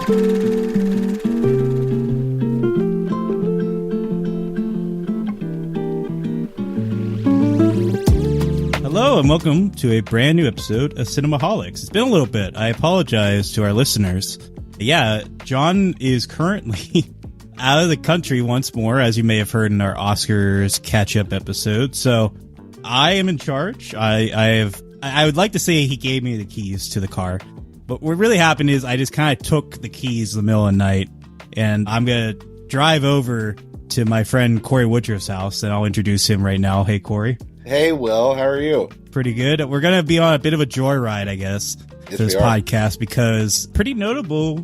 Hello and welcome to a brand new episode of Cinemaholics. It's been a little bit. I apologize to our listeners. Yeah, Jon is currently out of the country once more, as you may have heard in our Oscars catch-up episode. So I am in charge. I would like to say he gave me the keys to the car, but what really happened is I just kind of took the keys in the middle of the night, and I'm going to drive over to my friend Cory Woodroof's house, and I'll introduce him right now. Hey, Cory. Hey, Will. How are you? Pretty good. We're going to be on a bit of a joyride, I guess, yes, for this podcast, because pretty notable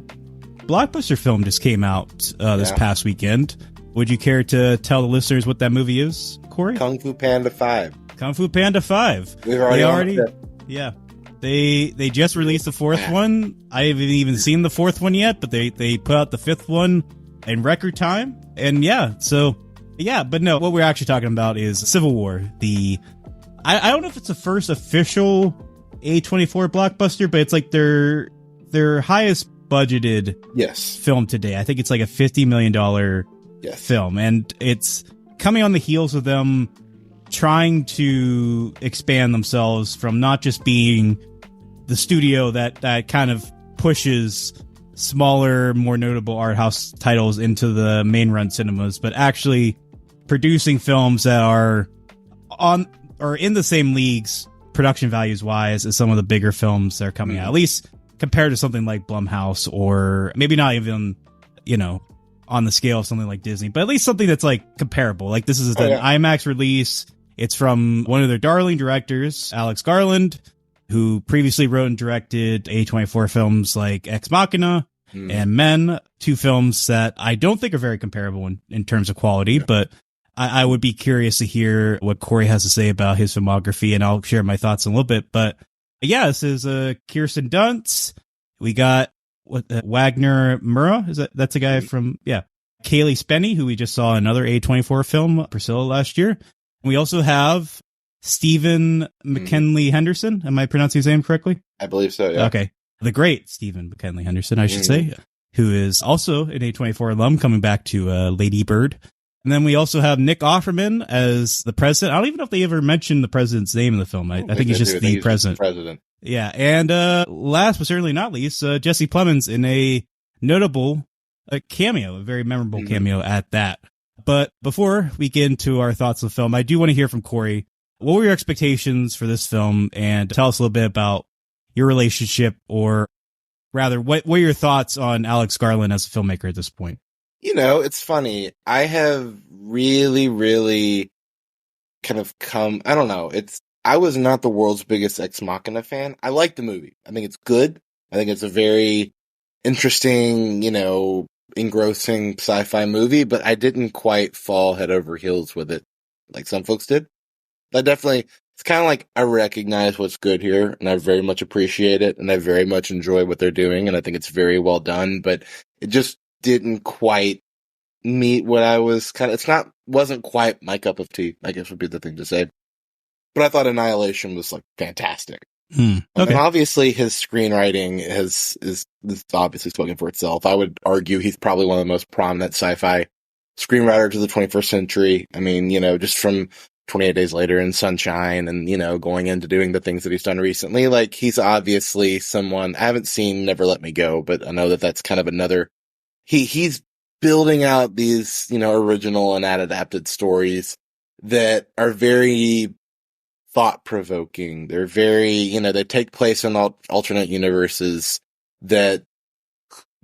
blockbuster film just came out this past weekend. Would you care to tell the listeners what that movie is, Cory? Kung Fu Panda 5. Kung Fu Panda 5. We've already yeah. They just released the fourth one. I haven't even seen the fourth one yet, but they put out the fifth one in record time. And but no, what we're actually talking about is Civil War. I don't know if it's the first official A24 blockbuster, but it's like their highest budgeted film today. I think it's like a $50 million film, and it's coming on the heels of them trying to expand themselves from not just being the studio that kind of pushes smaller, more notable art house titles into the main run cinemas, but actually producing films that are on or in the same leagues production values wise as some of the bigger films that are coming out, at least compared to something like Blumhouse, or maybe not even, on the scale of something like Disney, but at least something that's like comparable. Like this is an IMAX release. It's from one of their darling directors, Alex Garland, who previously wrote and directed A24 films like Ex Machina and Men, two films that I don't think are very comparable in terms of quality, but I would be curious to hear what Cory has to say about his filmography, and I'll share my thoughts in a little bit. But yeah, this is Kirsten Dunst. We got Wagner Moura. That's a guy from Cailee Spaney, who we just saw another A24 film, Priscilla, last year. And we also have Stephen McKinley Henderson. Am I pronouncing his name correctly? I believe so. Yeah. Okay, the great Stephen McKinley Henderson, I should say, who is also an A24 alum, coming back to Lady Bird. And then we also have Nick Offerman as the president. I don't even know if they ever mentioned the president's name in the film. I think he's just the president. Yeah. And last but certainly not least, Jesse Plemons in a notable cameo, a very memorable cameo at that. But before we get into our thoughts on the film, I do want to hear from Cory. What were your expectations for this film? And tell us a little bit about your relationship, or rather, what were your thoughts on Alex Garland as a filmmaker at this point? It's funny. I have really, really kind of I don't know. I was not the world's biggest Ex Machina fan. I like the movie. I think it's good. I think it's a very interesting, engrossing sci-fi movie, but I didn't quite fall head over heels with it like some folks did. It's kind of like I recognize what's good here, and I very much appreciate it, and I very much enjoy what they're doing, and I think it's very well done, but it just didn't quite meet what I was wasn't quite my cup of tea, I guess would be the thing to say. But I thought Annihilation was like fantastic. Okay. And obviously his screenwriting is obviously spoken for itself. I would argue he's probably one of the most prominent sci-fi screenwriters of the 21st century. I mean, just from 28 Days Later and Sunshine and, going into doing the things that he's done recently, like he's obviously someone. I haven't seen Never Let Me Go, but I know that that's kind of another. He's building out these, original and adapted stories that are very thought-provoking. They're very, they take place in alternate universes that,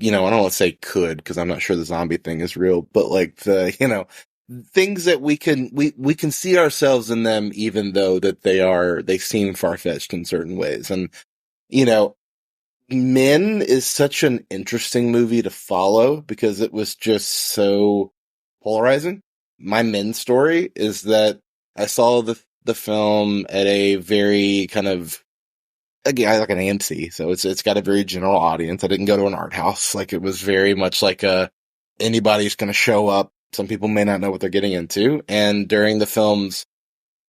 I don't want to say could, because I'm not sure the zombie thing is real, but like things that we can see ourselves in them, even though that they seem far-fetched in certain ways. And, Men is such an interesting movie to follow because it was just so polarizing. My Men story is that I saw the film at a very kind of, again, like an AMC, so it's got a very general audience. I didn't go to an art house. Like it was very much like anybody's going to show up. Some people may not know what they're getting into. And during the film's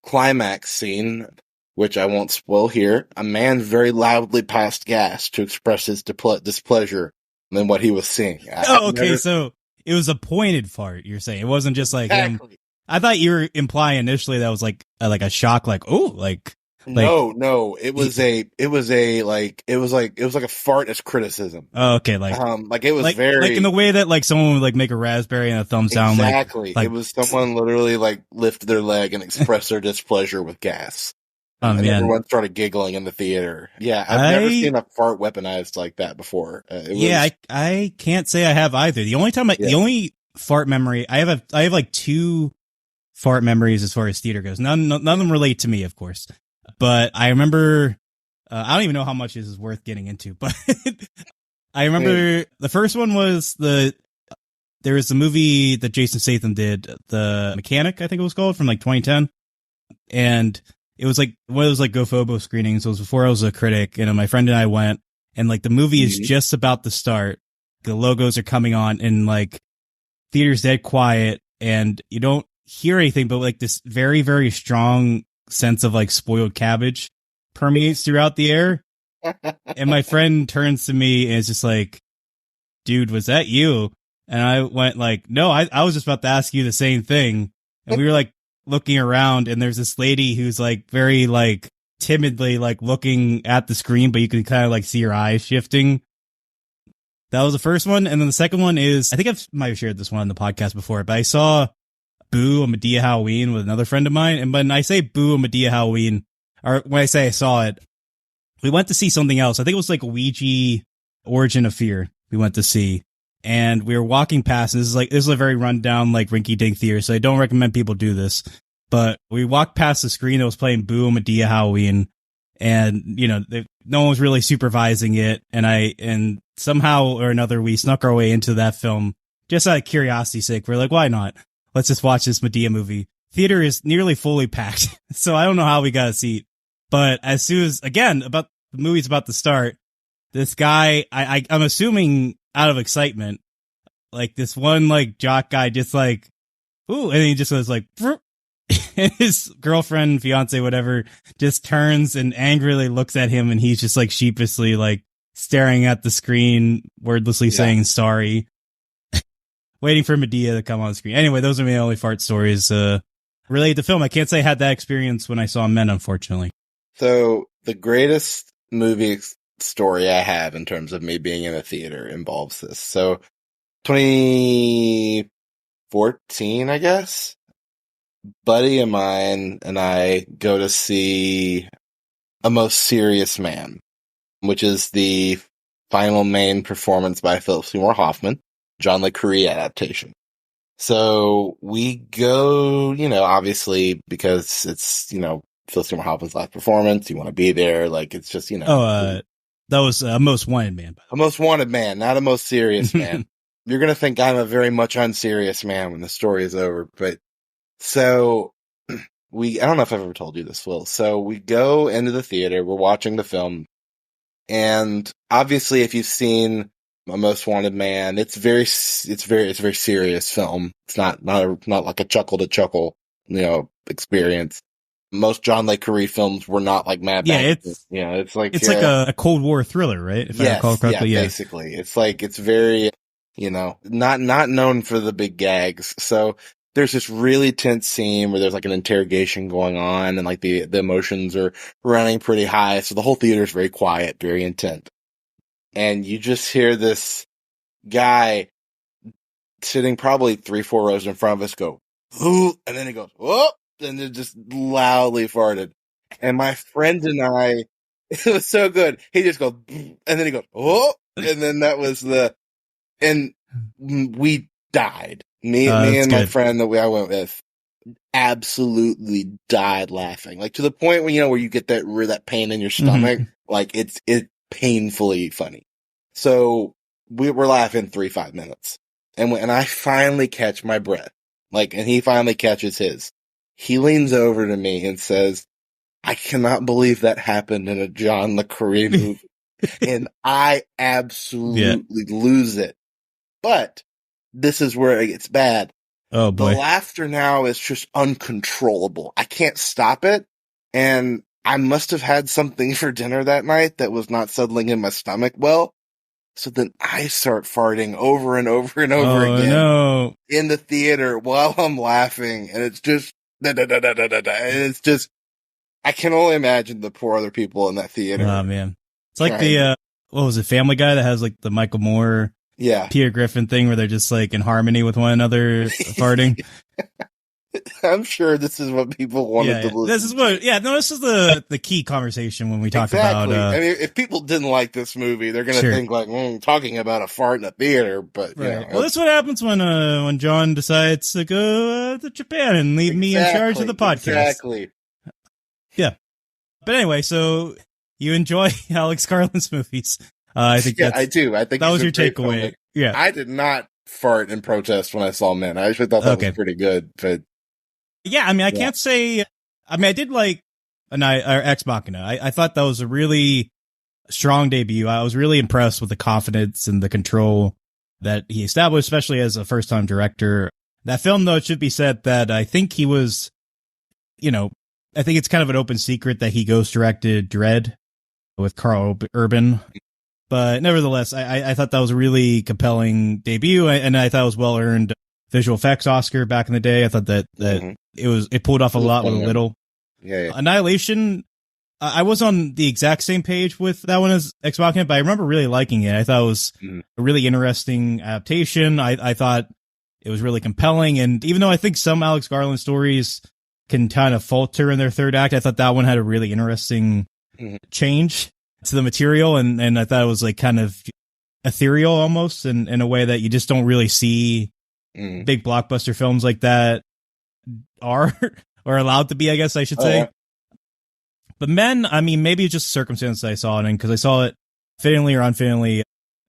climax scene, which I won't spoil here, a man very loudly passed gas to express his displeasure than what he was seeing. Oh, okay. So it was a pointed fart. You're saying it wasn't just like him. I thought you were implying initially that was like a shock, like, oh, like. No, it was like a fart as criticism. Oh, okay, it was very like in the way that like someone would like make a raspberry and a thumbs down. Exactly. It was someone literally like lift their leg and express their displeasure with gas. And everyone started giggling in the theater. Yeah, I've never seen a fart weaponized like that before. I can't say I have either. The only time the only fart memory I have like two fart memories as far as theater goes. None of them relate to me, of course. But I remember, I don't even know how much this is worth getting into, but I remember the first one was there was the movie that Jason Statham did, The Mechanic, I think it was called, from like 2010. And it was like one of those like GoFobo screenings. It was before I was a critic, and my friend and I went, and like the movie is just about to start. The logos are coming on, and like theater's dead quiet, and you don't hear anything, but like this very, very strong sense of like spoiled cabbage permeates throughout the air. And my friend turns to me and is just like, dude, was that you? And I went like, no, I was just about to ask you the same thing. And we were like looking around, and there's this lady who's like very like timidly like looking at the screen, but you can kind of like see her eyes shifting. That was the first one. And then the second one is, I think might have shared this one on the podcast before, but I saw Boo! A Madea Halloween with another friend of mine. And when I say Boo! A Madea Halloween, or when I say I saw it, we went to see something else. I think it was like Ouija Origin of Fear we went to see. And we were walking past, and this is a very rundown, like rinky dink theater. So I don't recommend people do this, but we walked past the screen that was playing Boo! A Madea Halloween. And, you know, no one was really supervising it. And somehow or another, we snuck our way into that film just out of curiosity's sake. We're like, why not? Let's just watch this Madea movie. Theater is nearly fully packed, so I don't know how we got a seat. But as soon as, again, about the movie's about to start, this guy, I'm assuming out of excitement, like this one like jock guy just like, ooh, and he just was like, and his girlfriend, fiance, whatever, just turns and angrily looks at him, and he's just like sheepishly like staring at the screen, wordlessly saying sorry. Waiting for Madea to come on screen. Anyway, those are my only fart stories related to film. I can't say I had that experience when I saw Men, unfortunately. So the greatest movie story I have in terms of me being in a theater involves this. So 2014, I guess, buddy of mine and I go to see A Most Serious Man, which is the final main performance by Philip Seymour Hoffman, Jon Negroni adaptation. So we go, you know, obviously because it's, you know, Philip Seymour Hoffman's last performance. You want to be there. Like, it's just, you know. That was A Most Wanted Man. A Most Wanted Man, not A Most Serious Man. You're going to think I'm a very much unserious man when the story is over. But so I don't know if I've ever told you this, Will. So we go into the theater. We're watching the film. And obviously, if you've seen A Most Wanted Man, it's a very serious film. It's not like a chuckle to chuckle, you know, experience. Most Jon Negroni films were not like Mad Max. It's like a Cold War thriller, right? If I recall correctly, basically, it's very, you know, not known for the big gags. So there's this really tense scene where there's like an interrogation going on, and like the emotions are running pretty high. So the whole theater is very quiet, very intent, and you just hear this guy sitting probably 3-4 rows in front of us go, "Ooh," and then he goes, "Whoop." And it just loudly farted. And my friend and I, it was so good. He just goes, and then he goes, oh, and then that was and we died. Me and my friend that I went with absolutely died laughing. Like to the point where, you know, where you get that pain in your stomach. Like it's painfully funny. So we were laughing 3-5 minutes. And I finally catch my breath. Like, and he finally catches his. He leans over to me and says, I cannot believe that happened in a Jon Negroni movie. And I absolutely lose it. But this is where it gets bad. Oh boy. The laughter now is just uncontrollable. I can't stop it. And I must have had something for dinner that night that was not settling in my stomach well. So then I start farting over and over and over again no. in the theater while I'm laughing. And it's just, and it's just, I can only imagine the poor other people in that theater. Oh, man. It's like the, what was it, Family Guy that has like the Michael Moore, Peter Griffin thing where they're just like in harmony with one another farting. I'm sure this is what people wanted to listen this is what, this is the key conversation when we talk about, I mean, if people didn't like this movie, they're going to think like, talking about a fart in a theater, but, Well, that's what happens when John decides to go to Japan and leave me in charge of the podcast. Exactly. Yeah. But anyway, so you enjoy Alex Garland's movies. I think I do. I think that was your takeaway. Yeah. I did not fart in protest when I saw Men. I actually thought that was pretty good, but yeah, I mean, I can't say, I mean, I did like Ex Machina. I thought that was a really strong debut. I was really impressed with the confidence and the control that he established, especially as a first time director. That film, though, it should be said that I think he was, I think it's kind of an open secret that he ghost directed Dredd with Carl Urban. But nevertheless, I thought that was a really compelling debut, and I thought it was well earned visual effects Oscar back in the day. I thought that it pulled off a lot with a little. Yeah. Annihilation, I was on the exact same page with that one as Ex Machina, but I remember really liking it. I thought it was a really interesting adaptation. I thought it was really compelling, and even though I think some Alex Garland stories can kind of falter in their third act, I thought that one had a really interesting change to the material, and I thought it was like kind of ethereal almost in a way that you just don't really see big blockbuster films like that are or allowed to be, I guess I should say. But Men, I mean, maybe it's just circumstance I saw it in, because I saw it fittingly or unfittingly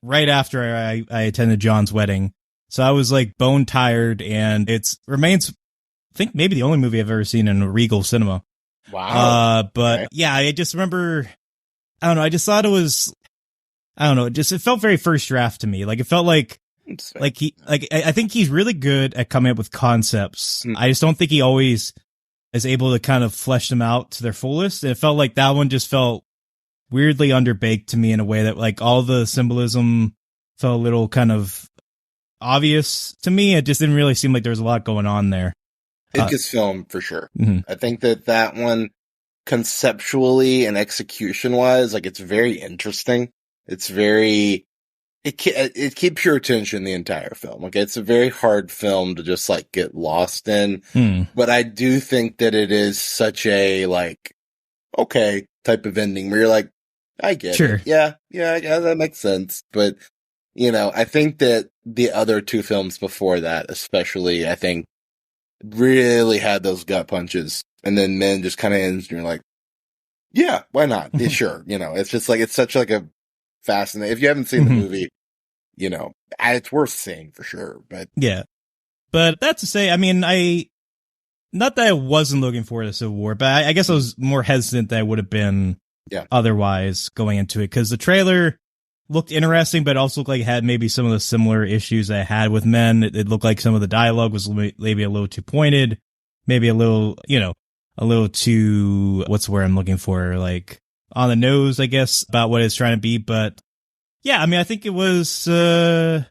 right after I attended John's wedding. So I was like bone tired, and it remains, I think, maybe the only movie I've ever seen in a Regal cinema. Wow. But yeah, I just remember, I don't know, I just thought it was, I don't know, it felt very first draft to me. Like, it felt like I think he's really good at coming up with concepts. I just don't think he always is able to kind of flesh them out to their fullest. It felt like that one just felt weirdly underbaked to me in a way that, like, all the symbolism felt a little kind of obvious to me. It just didn't really seem like there was a lot going on there. It's his film for sure. I think that one conceptually and execution wise, like, it's very interesting. It's very, it keeps your attention the entire film. Like, it's a very hard film to just like get lost in. But I do think that it is such a like, okay type of ending where you're like, I get it. Yeah, that makes sense. But, I think that the other two films before that, especially, I think really had those gut punches, and then Men just kind of ends and you're like, yeah, why not? Yeah, sure. It's just like, it's such like a fascinating, if you haven't seen the movie, it's worth seeing for sure. But yeah, but that's to say, I mean, not that I wasn't looking forward to Civil War, but I guess I was more hesitant than I would have been otherwise going into it, because the trailer looked interesting, but also looked like it had maybe some of the similar issues I had with Men. It looked like some of the dialogue was maybe a little too pointed, maybe a little, a little too, what's the word I'm looking for, like on the nose, I guess, about what it's trying to be. But yeah, I mean, I think it was, I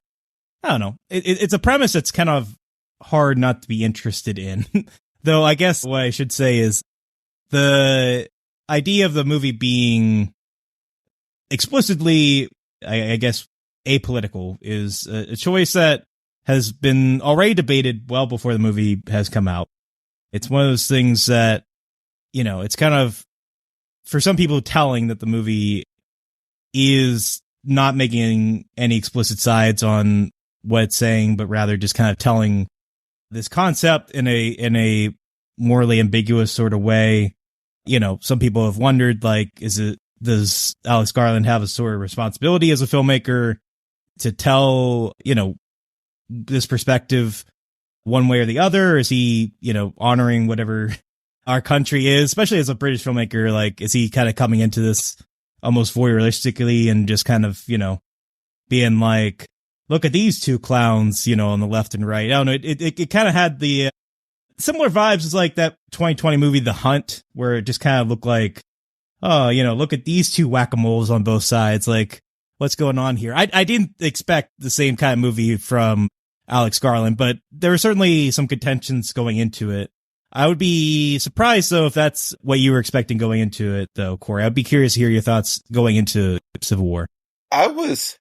don't know. It's a premise that's kind of hard not to be interested in. Though I guess what I should say is the idea of the movie being explicitly, I guess, apolitical is a choice that has been already debated well before the movie has come out. It's one of those things that, it's kind of, for some people, telling that the movie is not making any explicit sides on what it's saying, but rather just kind of telling this concept in a morally ambiguous sort of way. Some people have wondered, like, does Alex Garland have a sort of responsibility as a filmmaker to tell, this perspective one way or the other? Or is he, honoring whatever our country is, especially as a British filmmaker? Like, is he kind of coming into this almost voyeuristically and just kind of, being like, look at these two clowns, on the left and right? I don't know. It kind of had the similar vibes as like that 2020 movie, The Hunt, where it just kind of looked like, oh, look at these two whack-a-moles on both sides. Like, what's going on here. I didn't expect the same kind of movie from Alex Garland, but there were certainly some contentions going into it. I would be surprised, though, if that's what you were expecting going into it, though, Corey. I'd be curious to hear your thoughts going into Civil War. I was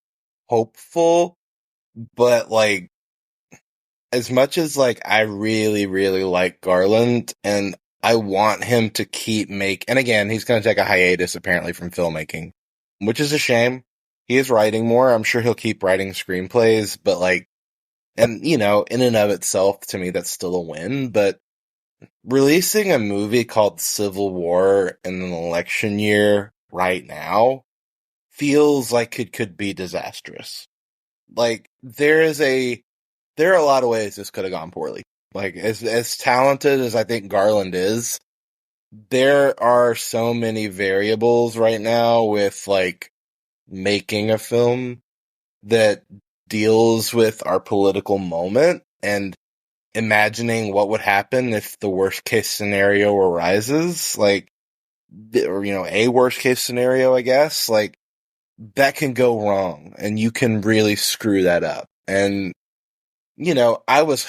hopeful, but like, as much as like I really, really like Garland and I want him to keep and again, he's going to take a hiatus apparently from filmmaking, which is a shame. He is writing more. I'm sure he'll keep writing screenplays, but like, and you know, in and of itself, to me, that's still a win, but releasing a movie called Civil War in an election year right now feels like it could be disastrous. Like, there are a lot of ways this could have gone poorly. Like, as talented as I think Garland is, there are so many variables right now with, like, making a film that deals with our political moment and imagining what would happen if the worst case scenario arises, like, or, you know, a worst case scenario, I guess, like, that can go wrong and you can really screw that up. And, you know, I was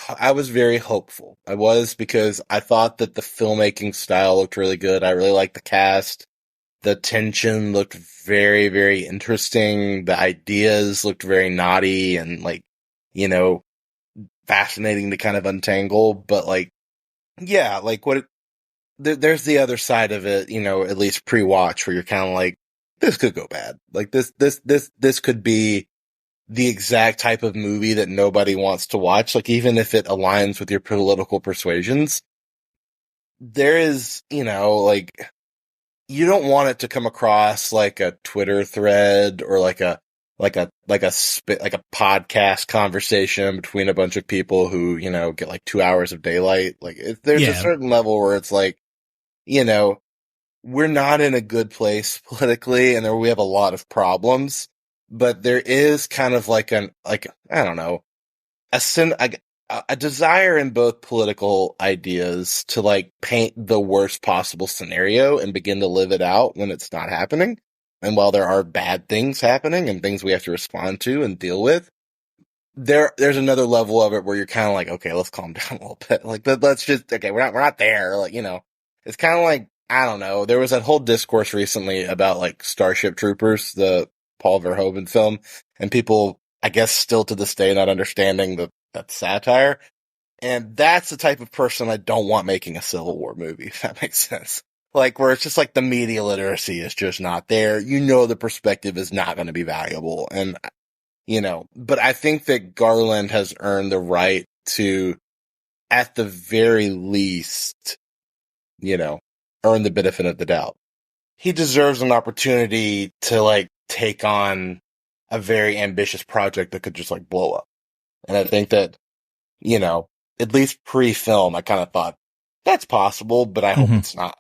very hopeful. I was, because I thought that the filmmaking style looked really good. I really liked the cast. The tension looked very, very interesting. The ideas looked very naughty and, like, you know, fascinating to kind of untangle. But, like, yeah, like, there's the other side of it, you know, at least pre-watch, where you're kind of like, this could go bad. Like, this could be the exact type of movie that nobody wants to watch. Like, even if it aligns with your political persuasions, there is, you know, like, you don't want it to come across like a Twitter thread or like a podcast conversation between a bunch of people who, you know, get like 2 hours of daylight. Like, there's a certain level where it's like, you know, we're not in a good place politically, and we have a lot of problems, but there is kind of like I don't know, a desire in both political ideas to like paint the worst possible scenario and begin to live it out when it's not happening. And while there are bad things happening and things we have to respond to and deal with, there's another level of it where you're kind of like, okay, let's calm down a little bit. Like, let's just, okay, we're not there. Like, you know, it's kind of like, I don't know. There was that whole discourse recently about like Starship Troopers, the Paul Verhoeven film, and people, I guess, still to this day not understanding that satire. And that's the type of person I don't want making a Civil War movie, if that makes sense. Like, where it's just like the media literacy is just not there. You know, the perspective is not going to be valuable. And, you know, but I think that Garland has earned the right to, at the very least, you know, earn the benefit of the doubt. He deserves an opportunity to like take on a very ambitious project that could just like blow up. And I think that, you know, at least pre-film, I kind of thought that's possible, but I hope it's not.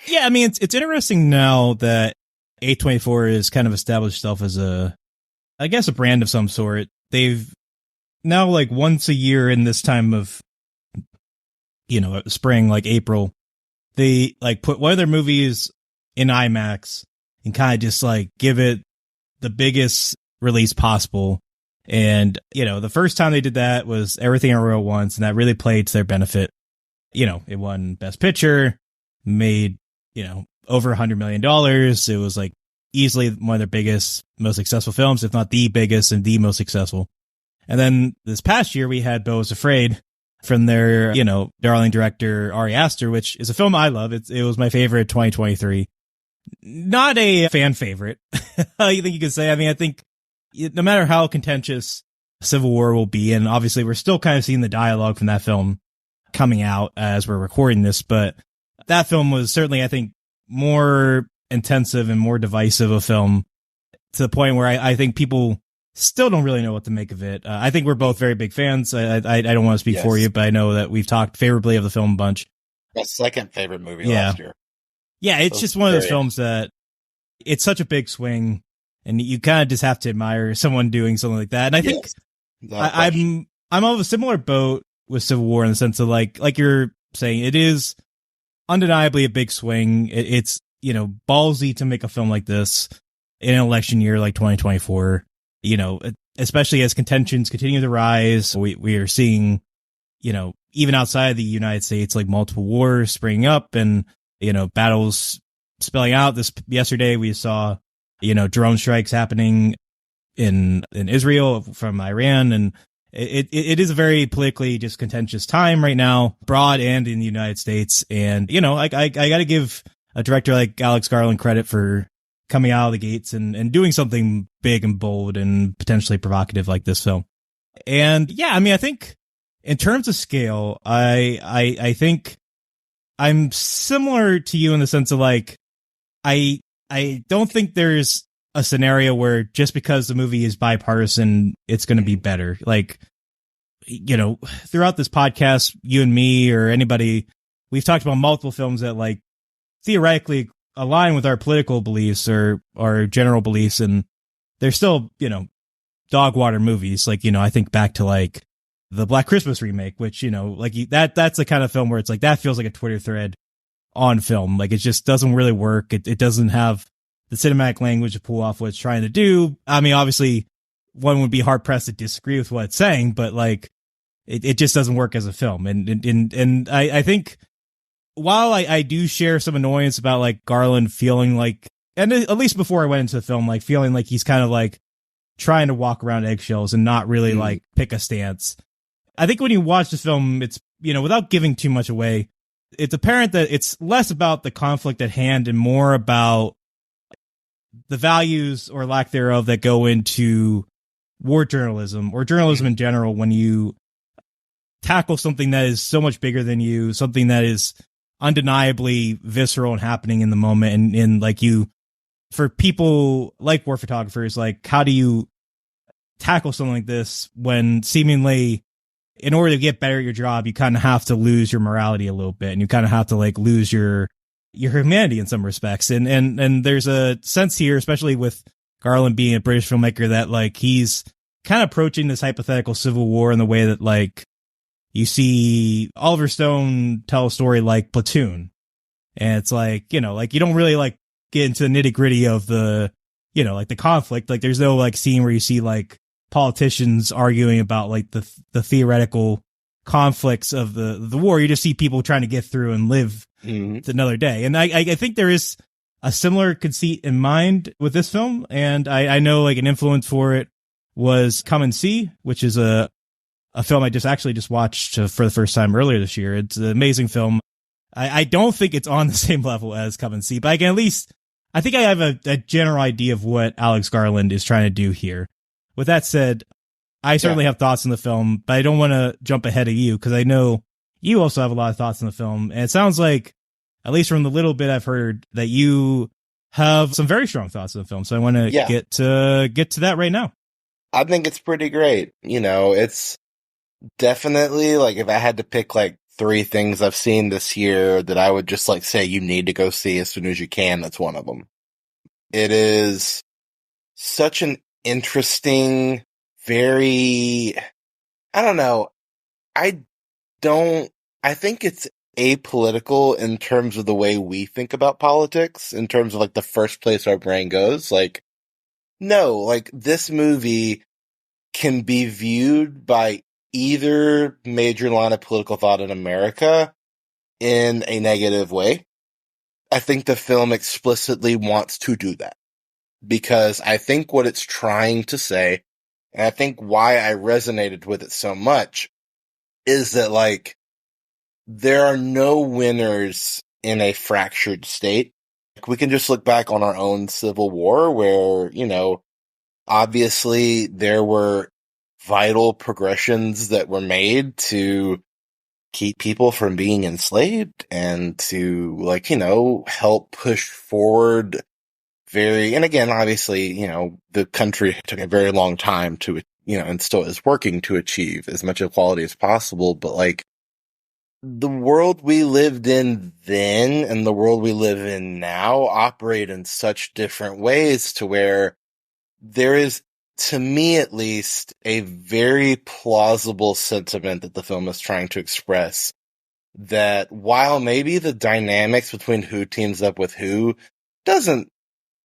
Yeah, I mean, it's interesting now that A24 has kind of established itself as a brand of some sort. They've now, like, once a year in this time of, you know, spring, like April, they like put one of their movies in IMAX and kind of just like give it the biggest release possible. And, you know, the first time they did that was Everything Everywhere at Once, and that really played to their benefit. You know, it won Best Picture, made, you know, over $100 million. It was like easily one of their biggest, most successful films, if not the biggest and the most successful. And then this past year we had Beau is Afraid from their, you know, darling director Ari Aster, which is a film I love. It was my favorite 2023. Not a fan favorite, I think you could say. I mean, I think no matter how contentious Civil War will be, and obviously we're still kind of seeing the dialogue from that film coming out as we're recording this, but that film was certainly, I think, more intensive and more divisive a film, to the point where I think people still don't really know what to make of it. I think we're both very big fans. I don't want to speak for you, but I know that we've talked favorably of the film a bunch. My second favorite movie last year. Yeah, it's just one of those films that it's such a big swing, and you kind of just have to admire someone doing something like that. And I think I'm of a similar boat with Civil War, in the sense of like you're saying, it is undeniably a big swing. It's, you know, ballsy to make a film like this. in an election year like 2024, especially as contentions continue to rise. We are seeing, even outside the United States, like multiple wars springing up and, battles spelling out. Yesterday we saw, drone strikes happening in Israel from Iran, and it is a very politically just contentious time right now, abroad and in the United States. And, I got to give a director like Alex Garland credit for coming out of the gates and doing something big and bold and potentially provocative like this film. And yeah, I mean, I think in terms of scale, I think I'm similar to you in the sense of like, I don't think there's a scenario where just because the movie is bipartisan, it's going to be better. Like, throughout this podcast, you and me or anybody, we've talked about multiple films that like theoretically align with our political beliefs or our general beliefs. And they're still, dog water movies. Like, I think back to like the Black Christmas remake, which, that's the kind of film where it's like, that feels like a Twitter thread on film. Like, it just doesn't really work. It doesn't have the cinematic language to pull off what it's trying to do. I mean, obviously one would be hard pressed to disagree with what it's saying, but like, it just doesn't work as a film. And I think while I do share some annoyance about like Garland feeling like, and at least before I went into the film, like feeling like he's kind of like trying to walk around eggshells and not really like pick a stance. I think when you watch this film, it's, without giving too much away, it's apparent that it's less about the conflict at hand and more about the values or lack thereof that go into war journalism or journalism in general. When you tackle something that is so much bigger than you, something that is undeniably visceral and happening in the moment. And like for people like war photographers, like how do you tackle something like this when seemingly in order to get better at your job, you kind of have to lose your morality a little bit and you kind of have to like lose your humanity in some respects. And there's a sense here, especially with Garland being a British filmmaker, that like he's kind of approaching this hypothetical civil war in the way that like you see Oliver Stone tell a story like Platoon. And it's like, like you don't really like get into the nitty gritty of the, like the conflict. Like there's no like scene where you see like politicians arguing about like the theoretical conflicts of the war. You just see people trying to get through and live another day. And I think there is a similar conceit in mind with this film. And I know like an influence for it was Come and See, which is a film I just watched for the first time earlier this year. It's an amazing film. I don't think it's on the same level as Come and See, but I think I have a general idea of what Alex Garland is trying to do here. With that said, I certainly have thoughts on the film, but I don't want to jump ahead of you because I know you also have a lot of thoughts on the film. And it sounds like, at least from the little bit I've heard, that you have some very strong thoughts on the film. So I want to get to that right now. I think it's pretty great. It's definitely like if I had to pick like 3 things I've seen this year that I would just like say you need to go see as soon as you can, that's one of them. It is such an interesting, very, I don't know. I think it's apolitical in terms of the way we think about politics, in terms of like the first place our brain goes. Like, no, like this movie can be viewed by either major line of political thought in America in a negative way. I think the film explicitly wants to do that because I think what it's trying to say, and I think why I resonated with it so much, is that like there are no winners in a fractured state. We can just look back on our own Civil War where, obviously there were vital progressions that were made to keep people from being enslaved and to help push forward and again, obviously, the country took a very long time to, and still is working to achieve as much equality as possible. But like the world we lived in then and the world we live in now operate in such different ways to where there is, to me at least, a very plausible sentiment that the film is trying to express, that while maybe the dynamics between who teams up with who doesn't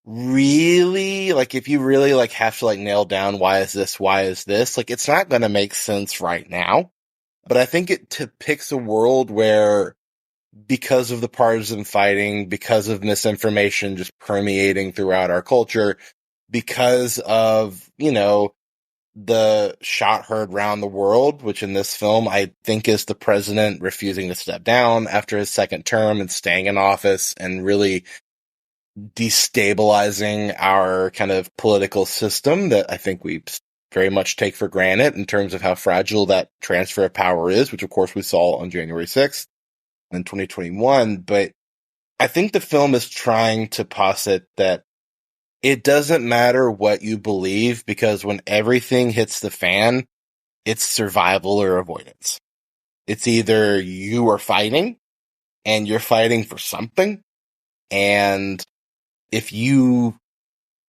really, like, if you really, like, have to, like, nail down why is this, like, it's not going to make sense right now. But I think it depicts a world where, because of the partisan fighting, because of misinformation just permeating throughout our culture, because of, the shot heard round the world, which in this film I think is the president refusing to step down after his second term and staying in office and really destabilizing our kind of political system that I think we very much take for granted in terms of how fragile that transfer of power is, which of course we saw on January 6th in 2021. But I think the film is trying to posit that it doesn't matter what you believe, because when everything hits the fan, it's survival or avoidance. It's either you are fighting and you're fighting for something, and if you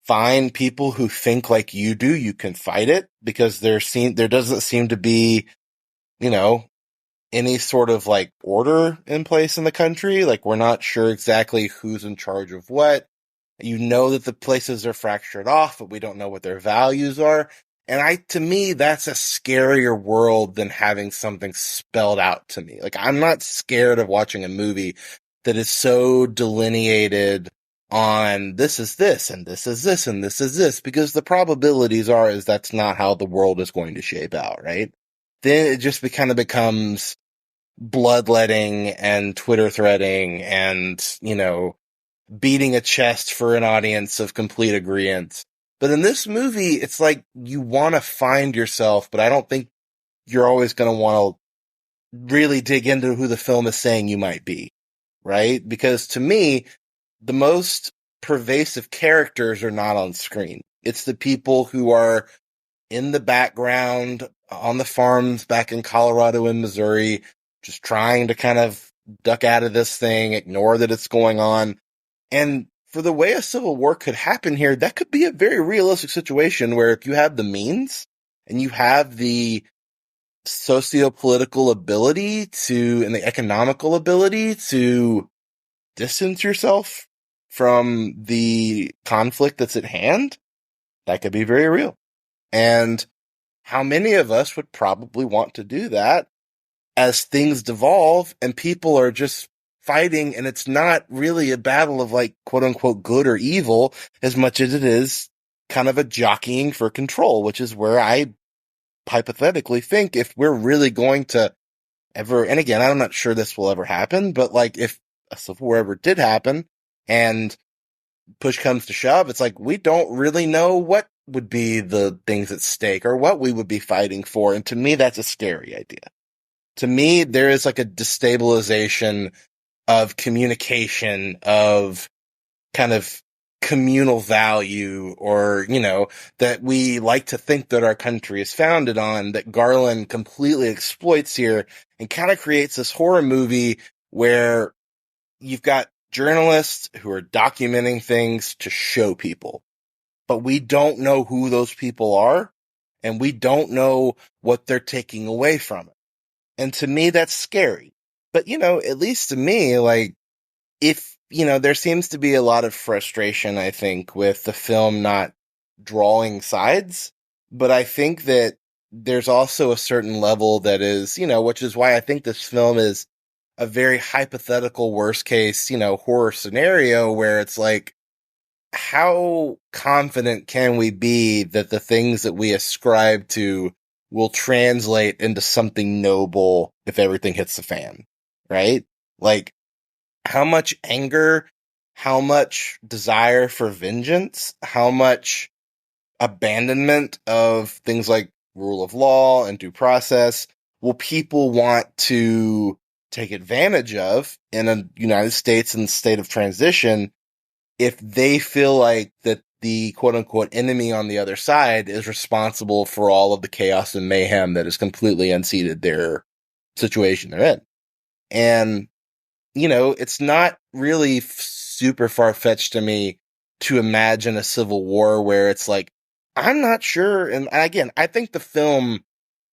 find people who think like you do, you can fight it, because there doesn't seem to be, any sort of like order in place in the country. Like, we're not sure exactly who's in charge of what. That the places are fractured off, but we don't know what their values are. And to me, that's a scarier world than having something spelled out to me. Like, I'm not scared of watching a movie that is so delineated on this is this, and this is this, and this is this, because the probabilities is that's not how the world is going to shape out, right? Then it just kind of becomes bloodletting and Twitter threading and, beating a chest for an audience of complete agreement. But in this movie, it's like you want to find yourself, but I don't think you're always going to want to really dig into who the film is saying you might be, right? Because to me, the most pervasive characters are not on screen. It's the people who are in the background on the farms back in Colorado and Missouri, just trying to kind of duck out of this thing, ignore that it's going on. And for the way a civil war could happen here, that could be a very realistic situation where if you have the means and you have the socio-political ability and the economical ability to distance yourself from the conflict that's at hand, that could be very real. And how many of us would probably want to do that as things devolve and people are just fighting, and it's not really a battle of like quote unquote good or evil as much as it is kind of a jockeying for control, which is where I hypothetically think if we're really going to ever, and again, I'm not sure this will ever happen, but like if a civil war ever did happen and push comes to shove, it's like we don't really know what would be the things at stake or what we would be fighting for. And to me, that's a scary idea. To me, there is like a destabilization of communication, of kind of communal value, or, that we like to think that our country is founded on, that Garland completely exploits here and kind of creates this horror movie where you've got journalists who are documenting things to show people, but we don't know who those people are, and we don't know what they're taking away from it. And to me, that's scary. But, at least to me, like, if, there seems to be a lot of frustration, I think, with the film not drawing sides. But I think that there's also a certain level that is, which is why I think this film is a very hypothetical worst case, horror scenario where it's like, how confident can we be that the things that we ascribe to will translate into something noble if everything hits the fan, right? Like, how much anger, how much desire for vengeance, how much abandonment of things like rule of law and due process will people want to take advantage of in a United States in the state of transition if they feel like that the quote-unquote enemy on the other side is responsible for all of the chaos and mayhem that has completely unseated their situation they're in. And, it's not really super far-fetched to me to imagine a civil war where it's like, I'm not sure. And again, I think the film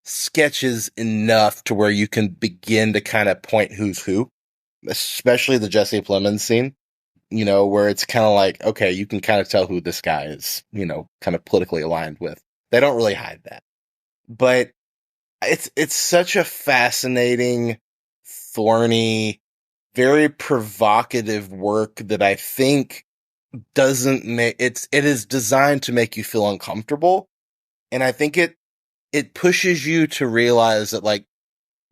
sketches enough to where you can begin to kind of point who's who, especially the Jesse Plemons scene. where it's kind of like, okay, you can kind of tell who this guy is, kind of politically aligned with. They don't really hide that. But it's such a fascinating, thorny, very provocative work that I think doesn't make it is designed to make you feel uncomfortable. And I think it pushes you to realize that, like,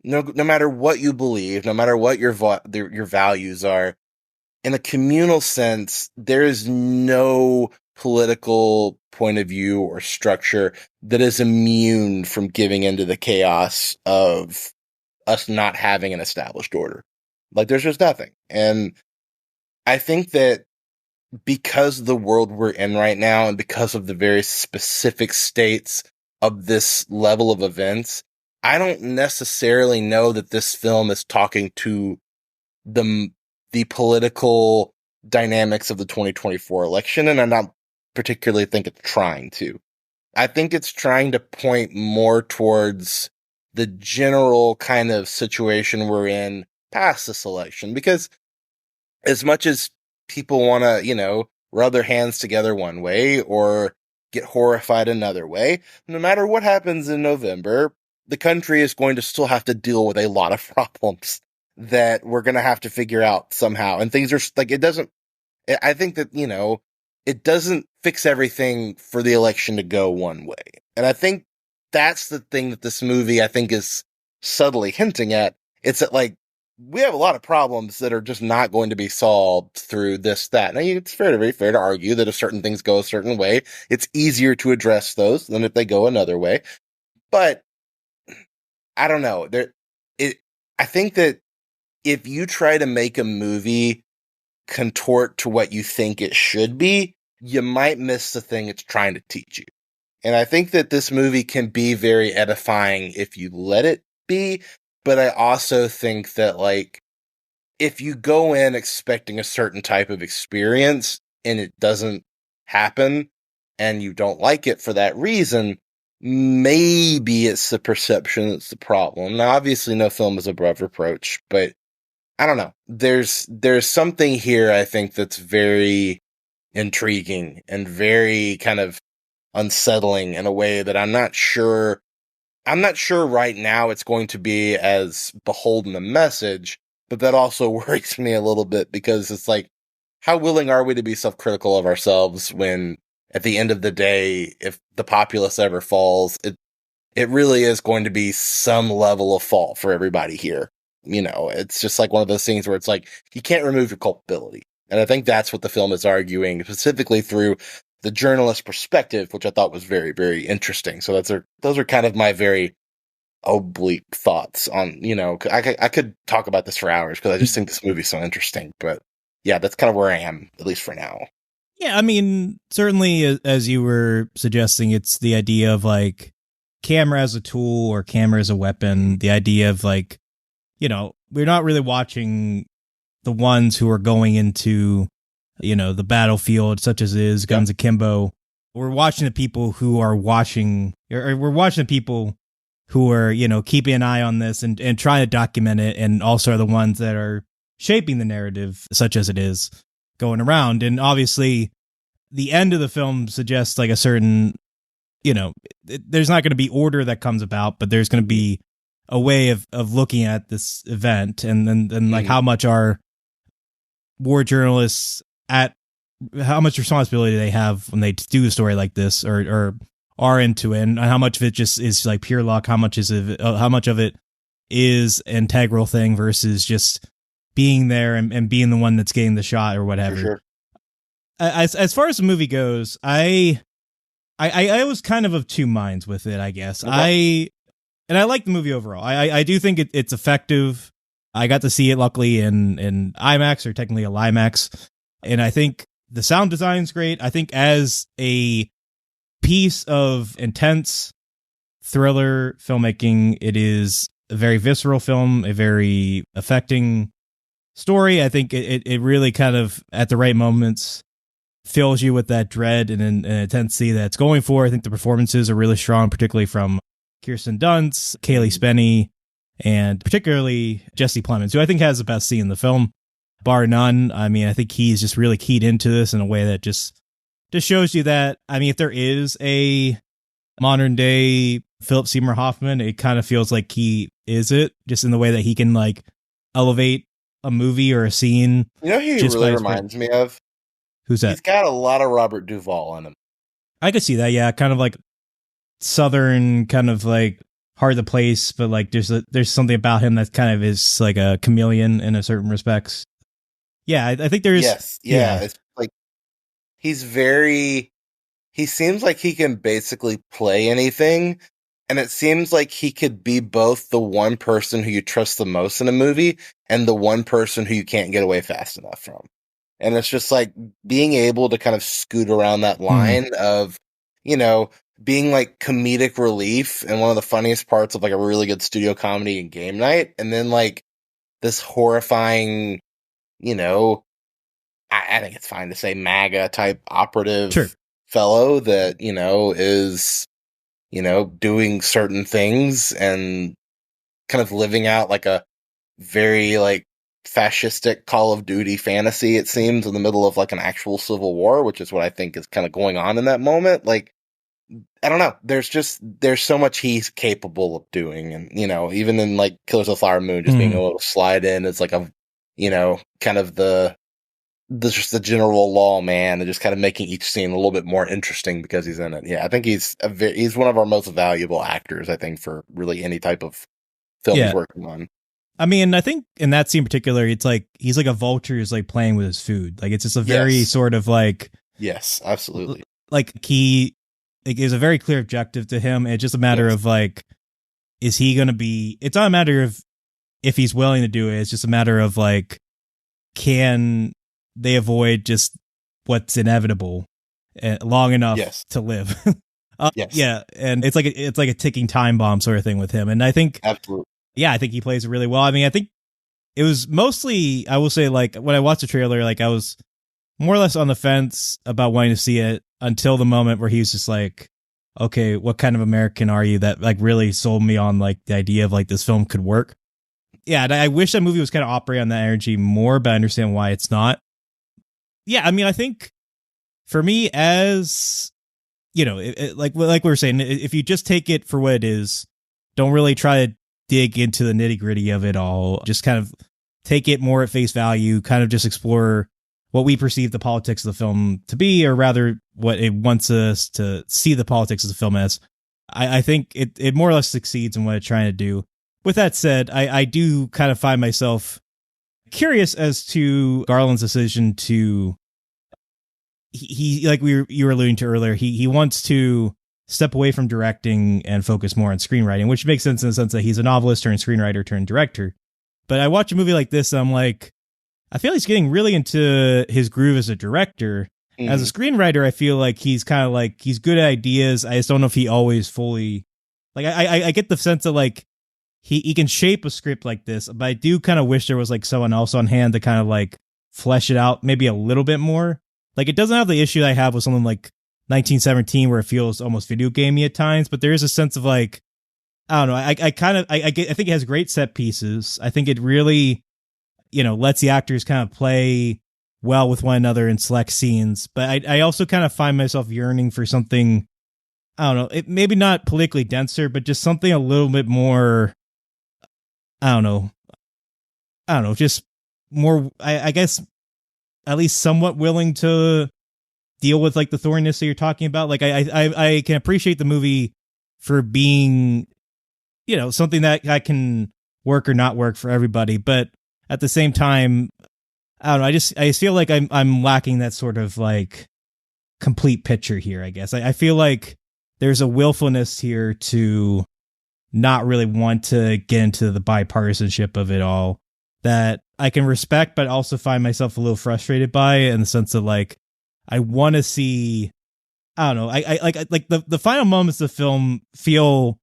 no matter what you believe, no matter what your values are, in a communal sense, there is no political point of view or structure that is immune from giving into the chaos of us not having an established order. Like, there's just nothing. And I think that because of the world we're in right now, and because of the very specific states of this level of events, I don't necessarily know that this film is talking to the political dynamics of the 2024 election, and I don't particularly think it's trying to. I think it's trying to point more towards the general kind of situation we're in past this election, because as much as people want to, rub their hands together one way or get horrified another way, no matter what happens in November, the country is going to still have to deal with a lot of problems that we're going to have to figure out somehow. And things are like, I think that, it doesn't fix everything for the election to go one way. And I think that's the thing that this movie, I think, is subtly hinting at. It's that, like, we have a lot of problems that are just not going to be solved through this, that. Now, it's very fair to argue that if certain things go a certain way, it's easier to address those than if they go another way. But I don't know. I think that if you try to make a movie contort to what you think it should be, you might miss the thing it's trying to teach you. And I think that this movie can be very edifying if you let it be. But I also think that, like, if you go in expecting a certain type of experience and it doesn't happen and you don't like it for that reason, maybe it's the perception that's the problem. Now, obviously, no film is above reproach, but I don't know. There's something here, I think, that's very intriguing and very kind of unsettling in a way that I'm not sure right now it's going to be as beholden a message, but that also worries me a little bit, because it's like, how willing are we to be self-critical of ourselves when, at the end of the day, if the populace ever falls, it really is going to be some level of fault for everybody here. It's just like one of those things where it's like, you can't remove your culpability. And I think that's what the film is arguing, specifically through the journalist perspective, which I thought was very, very interesting. So those are kind of my very oblique thoughts on, I could talk about this for hours because I just think this movie's so interesting. But yeah, that's kind of where I am, at least for now. Yeah, I mean, certainly, as you were suggesting, it's the idea of, like, camera as a tool or camera as a weapon. The idea of, like, we're not really watching the ones who are going into, the battlefield, such as is Guns Akimbo. We're watching the people who are watching, or we're watching the people who are, keeping an eye on this and trying to document it, and also are the ones that are shaping the narrative, such as it is going around. And obviously, the end of the film suggests, like, a certain, there's not going to be order that comes about, but there's going to be a way of looking at this event, and like, how much are war journalists how much responsibility they have when they do a story like this, or are into it, and how much of it just is like pure luck, how much of it is an integral thing versus just being there and being the one that's getting the shot or whatever. Sure. As far as the movie goes, I was kind of two minds with it, I guess. Okay. I like the movie overall. I do think it's effective. I got to see it, luckily, in IMAX, or technically a Limax. And I think the sound design's great. I think as a piece of intense thriller filmmaking, it is a very visceral film, a very affecting story. I think it really kind of, at the right moments, fills you with that dread and intensity that it's going for. I think the performances are really strong, particularly from Kirsten Dunst, Cailee Spaney, and particularly Jesse Plemons, who I think has the best scene in the film. bar none. I mean, I think he's just really keyed into this in a way that just shows you that, I mean, if there is a modern day Philip Seymour Hoffman, it kind of feels like he is it, just in the way that he can like elevate a movie or a scene. You know who he really reminds me of? Who's that? He's got a lot of Robert Duvall in him. I could see that, yeah. Kind of like Southern, kind of like hard to place, but like there's something about him that kind of is like a chameleon in a certain respects. Yeah, I think there's... Yes, yeah. It's like, he seems like he can basically play anything, and it seems like he could be both the one person who you trust the most in a movie and the one person who you can't get away fast enough from. And it's just like being able to kind of scoot around that line of, you know, being like comedic relief and one of the funniest parts of like a really good studio comedy and game night. And then like this horrifying, you know, I think it's fine to say MAGA type operative fellow that, you know, is, you know, doing certain things and kind of living out like a very like fascistic Call of Duty fantasy, it seems, in the middle of like an actual civil war, which is what I think is kind of going on in that moment. Like, I don't know. There's so much he's capable of doing. And, you know, even in like Killers of the Flower Moon, just being able to slide in as like a, you know, kind of just the general law man and just kind of making each scene a little bit more interesting because he's in it. Yeah, I think he's one of our most valuable actors, I think, for really any type of film he's working on. I mean, I think in that scene in particular, it's like he's like a vulture who's like playing with his food. Like, it's just a very sort of like... Yes, absolutely. Like, there's a very clear objective to him. It's just a matter of like, is he going to be... It's not a matter of if he's willing to do it. It's just a matter of like, can they avoid just what's inevitable long enough to live? Yeah, and it's like a ticking time bomb sort of thing with him. And I think... Absolutely. Yeah, I think he plays it really well. I mean, I think it was mostly, I will say, like, when I watched the trailer, like, I was more or less on the fence about wanting to see it until the moment where he was just like, okay, what kind of American are you? That, like, really sold me on, like, the idea of, like, this film could work. Yeah, and I wish that movie was kind of operating on that energy more, but I understand why it's not. Yeah, I mean, I think, for me, as, you know, like we were saying, if you just take it for what it is, don't really try to dig into the nitty gritty of it all. Just kind of take it more at face value, kind of just explore what we perceive the politics of the film to be, or rather what it wants us to see the politics of the film as. I think it more or less succeeds in what it's trying to do. With that said, I do kind of find myself curious as to Garland's decision to, he like you were alluding to earlier, he wants to step away from directing and focus more on screenwriting, which makes sense in the sense that he's a novelist turned screenwriter turned director. But I watch a movie like this, and I'm like, I feel he's getting really into his groove as a director. As a screenwriter, I feel like he's kind of like, he's good at ideas. I just don't know if he always fully, like, I get the sense that like he can shape a script like this, but I do kind of wish there was like someone else on hand to kind of like flesh it out maybe a little bit more. Like, it doesn't have the issue I have with something like 1917 where it feels almost video gamey at times, but there is a sense of like, I don't know, I think it has great set pieces. I think it really, you know, lets the actors kind of play well with one another in select scenes, but I also kind of find myself yearning for something, I don't know, it maybe not politically denser, but just something a little bit more, I don't know, just more, I guess, at least somewhat willing to deal with like the thorniness that you're talking about. Like, I can appreciate the movie for being, you know, something that can work or not work for everybody, but at the same time, I don't know, I feel like I'm lacking that sort of like complete picture here, I guess. I feel like there's a willfulness here to not really want to get into the bipartisanship of it all that I can respect, but also find myself a little frustrated by, in the sense of like, I want to see, I don't know, I like the final moments of the film feel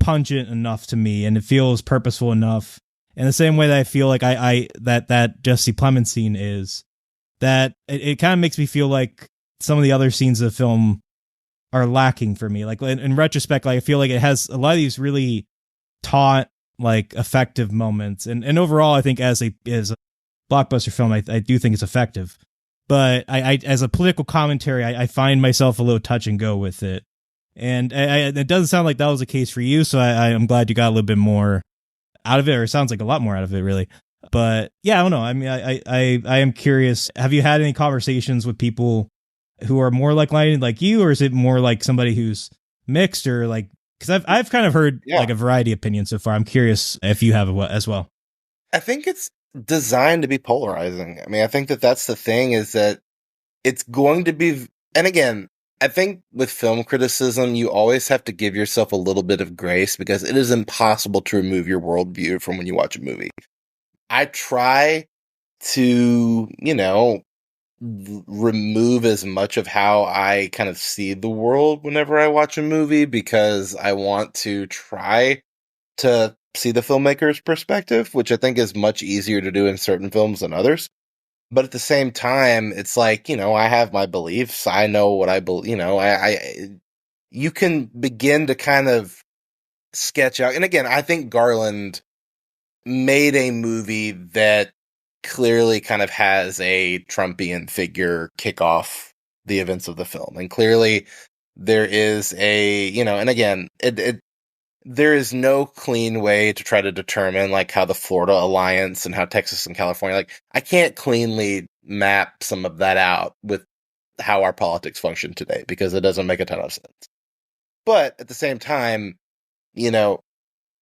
pungent enough to me, and it feels purposeful enough in the same way that I feel like that Jesse Plemons scene is, that it kind of makes me feel like some of the other scenes of the film are lacking for me. Like, in retrospect, like, I feel like it has a lot of these really taut, like, effective moments, and overall, I think as blockbuster film, I do think it's effective. But I as a political commentary, I find myself a little touch and go with it. And it doesn't sound like that was the case for you, so I'm glad you got a little bit more out of it, or it sounds like a lot more out of it, really. But yeah, I don't know. I mean, I am curious. Have you had any conversations with people who are more like-minded like you, or is it more like somebody who's mixed, or like, because I've kind of heard like a variety of opinions so far. I'm curious if you have as well. I think it's designed to be polarizing. I mean, I think that's the thing, is that it's going to be, and again, I think with film criticism, you always have to give yourself a little bit of grace, because it is impossible to remove your worldview from when you watch a movie. I try to, remove as much of how I kind of see the world whenever I watch a movie, because I want to try to see the filmmaker's perspective, which I think is much easier to do in certain films than others. But at the same time, it's like, I have my beliefs. I know what I believe, you can begin to kind of sketch out. And again, I think Garland made a movie that clearly kind of has a Trumpian figure kick off the events of the film. And clearly there is and again, there is no clean way to try to determine like how the Florida Alliance and how Texas and California, like I can't cleanly map some of that out with how our politics function today, because it doesn't make a ton of sense. But at the same time,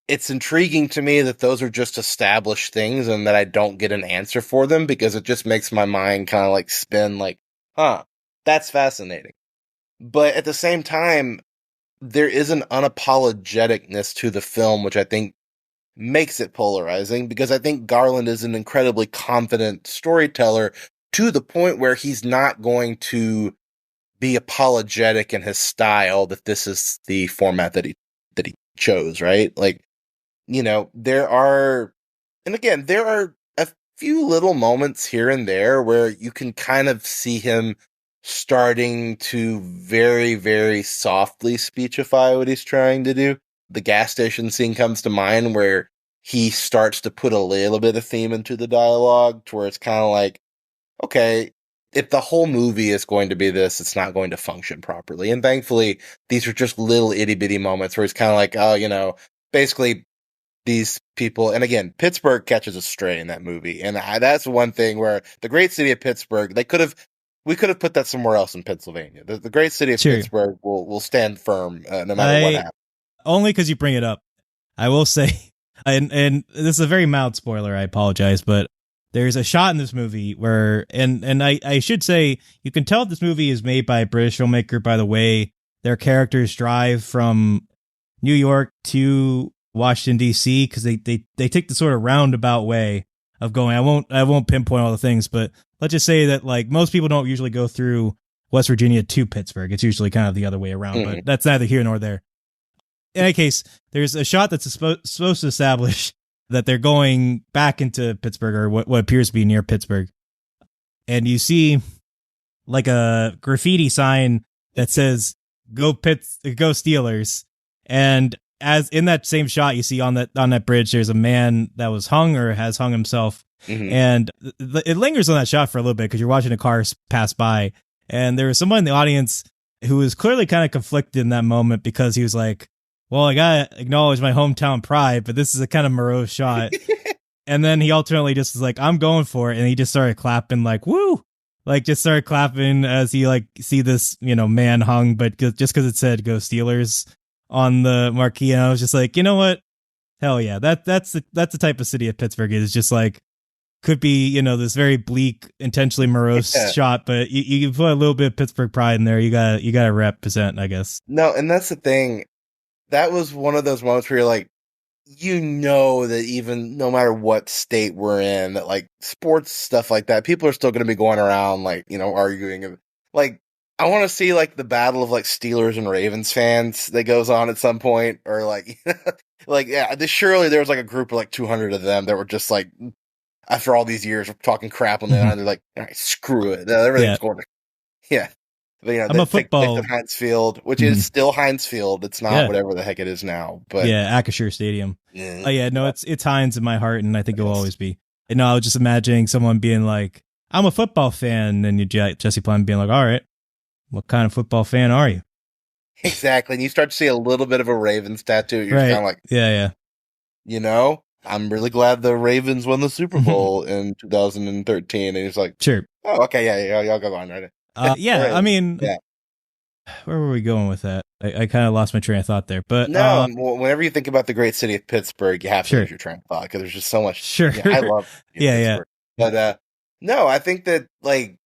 it's intriguing to me that those are just established things and that I don't get an answer for them, because it just makes my mind kind of like spin like, that's fascinating. But at the same time, there is an unapologeticness to the film, which I think makes it polarizing, because I think Garland is an incredibly confident storyteller to the point where he's not going to be apologetic in his style that this is the format that he chose, right? Like, there are a few little moments here and there where you can kind of see him starting to very, very softly speechify what he's trying to do. The gas station scene comes to mind, where he starts to put a little bit of theme into the dialogue, to where it's kind of like, okay, if the whole movie is going to be this, it's not going to function properly. And thankfully, these are just little itty bitty moments where it's kind of like, basically these people, and again, Pittsburgh catches a stray in that movie. And that's one thing where the great city of Pittsburgh, we could have put that somewhere else in Pennsylvania. The great city of Pittsburgh will stand firm no matter what happens. Only because you bring it up, I will say, and this is a very mild spoiler, I apologize, but there's a shot in this movie where, and I should say, you can tell this movie is made by a British filmmaker by the way their characters drive from New York to Washington, D.C., because they take the sort of roundabout way of going. I won't pinpoint all the things, but let's just say that like most people don't usually go through West Virginia to Pittsburgh. It's usually kind of the other way around, but that's neither here nor there. In any case, there's a shot that's supposed to establish that they're going back into Pittsburgh, or what appears to be near Pittsburgh. And you see like a graffiti sign that says go Steelers. And as in that same shot, you see on that bridge, there's a man that was hung or has hung himself. Mm-hmm. And it lingers on that shot for a little bit, because you're watching a car pass by, and there was someone in the audience who was clearly kind of conflicted in that moment, because he was like, well, I gotta acknowledge my hometown pride, but this is a kind of morose shot. And then he ultimately just was like, I'm going for it. And he just started clapping like, woo, like just started clapping as he like see this, man hung, but just because it said go Steelers on the marquee. And I was just like, you know what? Hell yeah. That's the type of city of Pittsburgh is, just like, could be, this very bleak, intentionally morose shot, but you put a little bit of Pittsburgh pride in there. You gotta represent, I guess. No, and that's the thing. That was one of those moments where you're like, that even no matter what state we're in, that like sports stuff like that, people are still going to be going around like, arguing. Like, I want to see like the battle of like Steelers and Ravens fans that goes on at some point, or like, surely there was like a group of like 200 of them that were just like, after all these years of talking crap on them, they're like, all right, screw it. Everything's going to, yeah. But, I'm a football Heinz Field, which is still Heinz Field. It's not whatever the heck it is now. But Acrisure Stadium. Yeah. Oh yeah, no, it's Heinz in my heart, and I think it will always be. And no, I was just imagining someone being like, I'm a football fan. And you Jesse Plemons being like, all right, what kind of football fan are you? Exactly. And you start to see a little bit of a Ravens tattoo. You're Right. kind of like, yeah. I'm really glad the Ravens won the Super Bowl in 2013. And he's like, sure. oh, okay. Yeah. Y'all go on. Right? Yeah. I mean, yeah. Where were we going with that? I kind of lost my train of thought there, but no, whenever you think about the great city of Pittsburgh, you have to lose your train of thought because there's just so much. Sure. Yeah, I love Pittsburgh. But, no, I think that like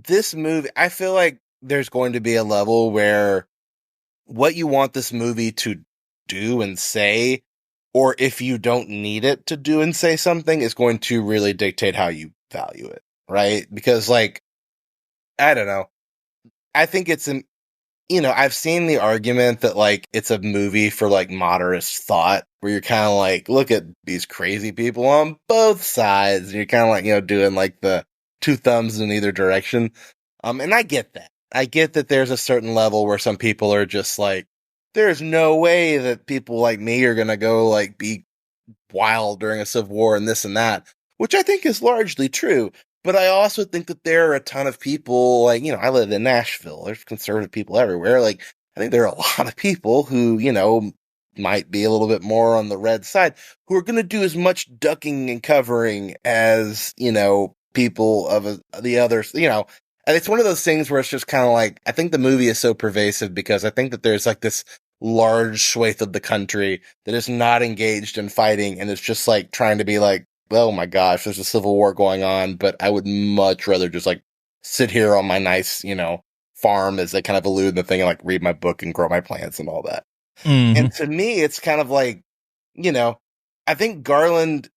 this movie, I feel like there's going to be a level where what you want this movie to do and say, or if you don't need it to do and say something, is going to really dictate how you value it, right? Because like, I don't know. I think it's I've seen the argument that like it's a movie for like moderate thought where you're kind of like, look at these crazy people on both sides. And you're kind of like, doing like the two thumbs in either direction. And I get that. I get that there's a certain level where some people are just like, there's no way that people like me are going to go like be wild during a civil war and this and that, which I think is largely true. But I also think that there are a ton of people, like, I live in Nashville. There's conservative people everywhere. Like, I think there are a lot of people who, might be a little bit more on the red side who are going to do as much ducking and covering as, people of the others, And it's one of those things where it's just kind of like, I think the movie is so pervasive because I think that there's like this large swathe of the country that is not engaged in fighting and it's just like trying to be like, oh my gosh, there's a civil war going on, but I would much rather just like sit here on my nice, farm, as they kind of allude in the thing, and like read my book and grow my plants and all that. Mm-hmm. And to me, it's kind of like, I think Garland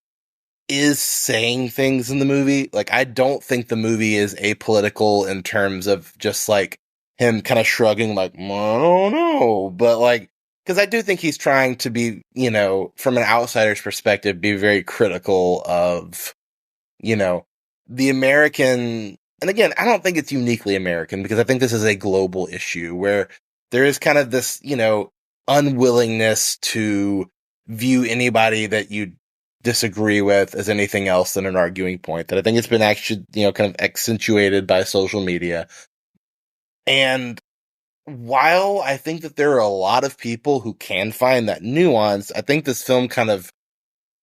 is saying things in the movie. Like, I don't think the movie is apolitical in terms of just like him kind of shrugging like, I don't know, but like, because I do think he's trying to be, from an outsider's perspective, be very critical of, the American. And again, I don't think it's uniquely American because I think this is a global issue where there is kind of this, unwillingness to view anybody that you disagree with as anything else than an arguing point. That I think it's been actually, kind of accentuated by social media. And while I think that there are a lot of people who can find that nuance, I think this film kind of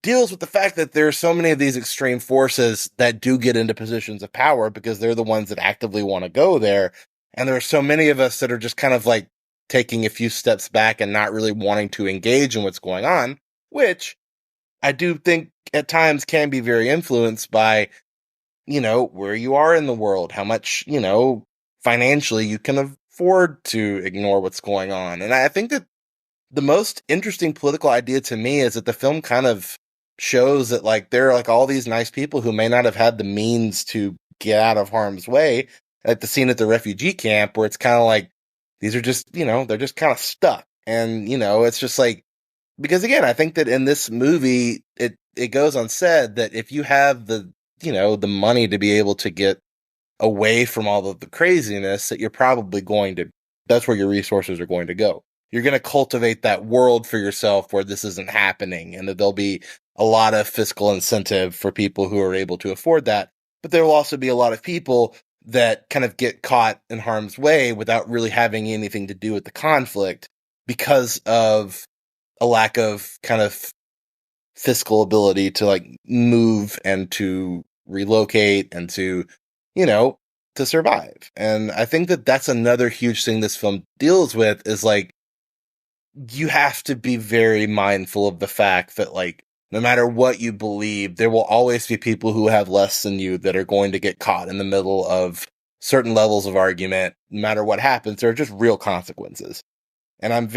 deals with the fact that there are so many of these extreme forces that do get into positions of power because they're the ones that actively want to go there. And there are so many of us that are just kind of like taking a few steps back and not really wanting to engage in what's going on, which I do think at times can be very influenced by, where you are in the world, how much, financially you can afford to ignore what's going on. And I think that the most interesting political idea to me is that the film kind of shows that like there are like all these nice people who may not have had the means to get out of harm's way, like the scene at the refugee camp where it's kind of like these are just, they're just kind of stuck. And, it's just like, because again, I think that in this movie, it goes unsaid that if you have the money to be able to get away from all of the craziness, that you're probably that's where your resources are going to go. You're going to cultivate that world for yourself where this isn't happening, and that there'll be a lot of fiscal incentive for people who are able to afford that. But there will also be a lot of people that kind of get caught in harm's way without really having anything to do with the conflict because of a lack of kind of fiscal ability to like move and to relocate and to, to survive. And I think that that's another huge thing this film deals with is like, you have to be very mindful of the fact that like, no matter what you believe, there will always be people who have less than you that are going to get caught in the middle of certain levels of argument. No matter what happens, there are just real consequences. And I was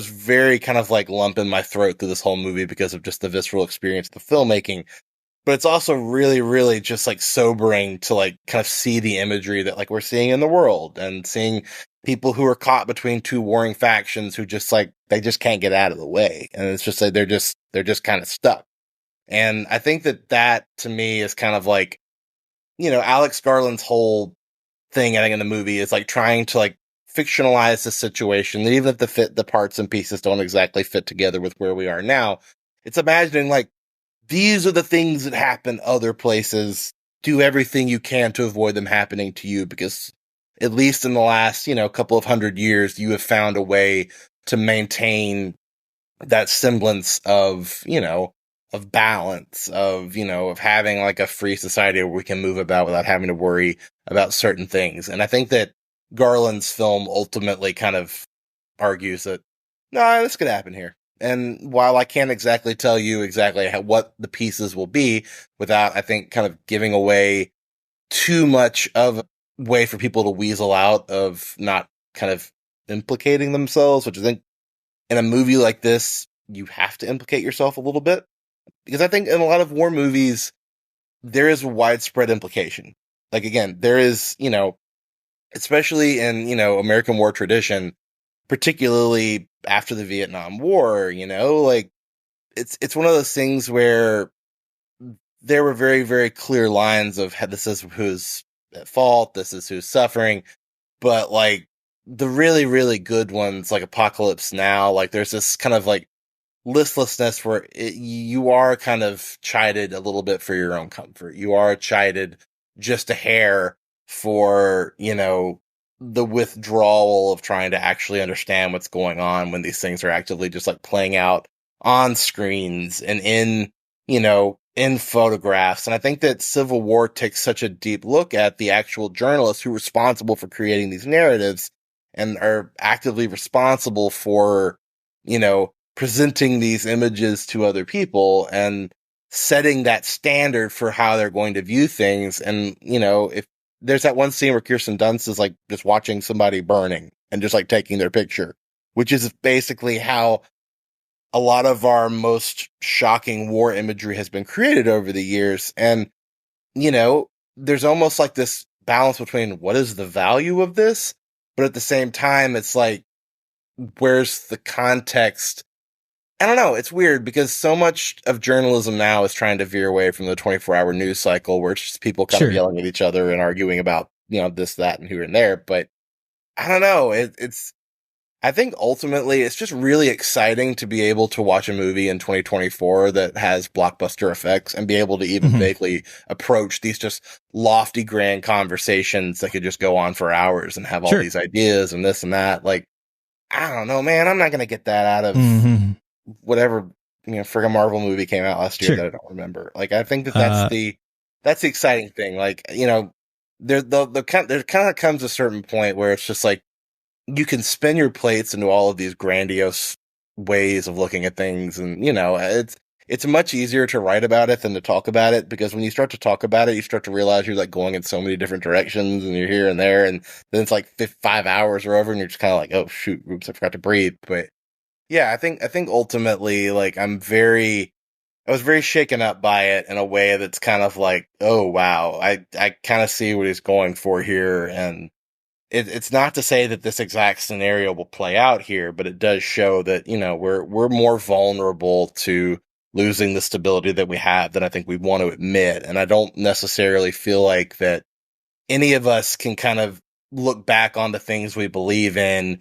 very kind of like lump in my throat through this whole movie because of just the visceral experience of the filmmaking. But it's also really, really just like sobering to like kind of see the imagery that like we're seeing in the world and seeing people who are caught between two warring factions who just like, they just can't get out of the way. And it's just like, they're just kind of stuck. And I think that to me is kind of like, Alex Garland's whole thing, I think, in the movie is like trying to like fictionalize the situation, that even if the parts and pieces don't exactly fit together with where we are now, it's imagining like, these are the things that happen other places. Do everything you can to avoid them happening to you, because at least in the last, couple of 100 years, you have found a way to maintain that semblance of, of balance, of having like a free society where we can move about without having to worry about certain things. And I think that Garland's film ultimately kind of argues that, no, this could happen here. And while I can't exactly tell you exactly what the pieces will be without, I think, kind of giving away too much of a way for people to weasel out of not kind of implicating themselves, which I think in a movie like this, you have to implicate yourself a little bit. Because I think in a lot of war movies, there is widespread implication. Like, again, there is, especially in, American war tradition, particularly after the Vietnam War, like it's one of those things where there were very, very clear lines of this is who's at fault, this is who's suffering. But like the really, really good ones, like Apocalypse Now, like there's this kind of like listlessness where you are kind of chided a little bit for your own comfort. You are chided just a hair for, the withdrawal of trying to actually understand what's going on when these things are actively just like playing out on screens and in photographs. And I think that Civil War takes such a deep look at the actual journalists who are responsible for creating these narratives and are actively responsible for, presenting these images to other people and setting that standard for how they're going to view things. And, if there's that one scene where Kirsten Dunst is like just watching somebody burning and just like taking their picture, which is basically how a lot of our most shocking war imagery has been created over the years. And, there's almost like this balance between what is the value of this, but at the same time, it's like, where's the context? I don't know. It's weird because so much of journalism now is trying to veer away from the 24-hour news cycle where it's just people kind of yelling at each other and arguing about, this, that, and here and there. But I don't know. I think ultimately it's just really exciting to be able to watch a movie in 2024 that has blockbuster effects and be able to even vaguely approach these just lofty, grand conversations that could just go on for hours and have all these ideas and this and that. Like, I don't know, man. I'm not going to get that out of whatever, friggin' Marvel movie came out last year that I don't remember. Like, I think that's the exciting thing. Like, there kind of comes a certain point where it's just like, you can spin your plates into all of these grandiose ways of looking at things. And, it's much easier to write about it than to talk about it, because when you start to talk about it, you start to realize you're like going in so many different directions and you're here and there. And then it's like 5 hours or over and you're just kind of like, oh shoot, oops, I forgot to breathe. But yeah, I think ultimately, like, I was very shaken up by it in a way that's kind of like, oh wow, I kind of see what he's going for here. And it's not to say that this exact scenario will play out here, but it does show that, we're more vulnerable to losing the stability that we have than I think we want to admit. And I don't necessarily feel like that any of us can kind of look back on the things we believe in,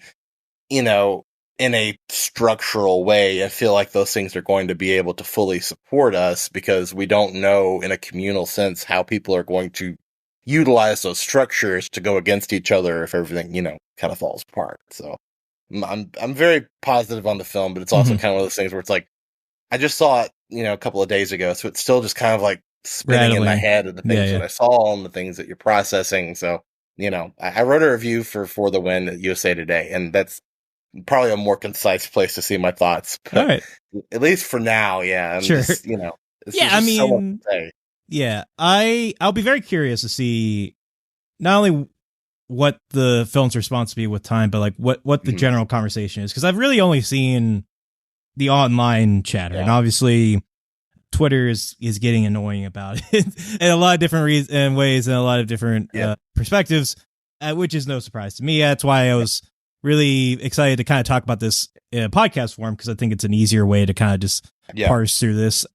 in a structural way and feel like those things are going to be able to fully support us, because we don't know in a communal sense how people are going to utilize those structures to go against each other if everything, kind of falls apart. So I'm very positive on the film, but it's also kind of one of those things where it's like, I just saw it, a couple of days ago. So it's still just kind of like spinning in my head of the things that I saw and the things that you're processing. So, I wrote a review for The Win at USA Today, and that's probably a more concise place to see my thoughts. But all right. At least for now, yeah. I'm just, it's just so much to say. Yeah, I'll be very curious to see not only what the film's response to be with time, but like what the general conversation is, because I've really only seen the online chatter, and obviously Twitter is getting annoying about it in a lot of different ways and a lot of different perspectives, which is no surprise to me. That's why I was really excited to kind of talk about this in a podcast form, because I think it's an easier way to kind of just parse through this.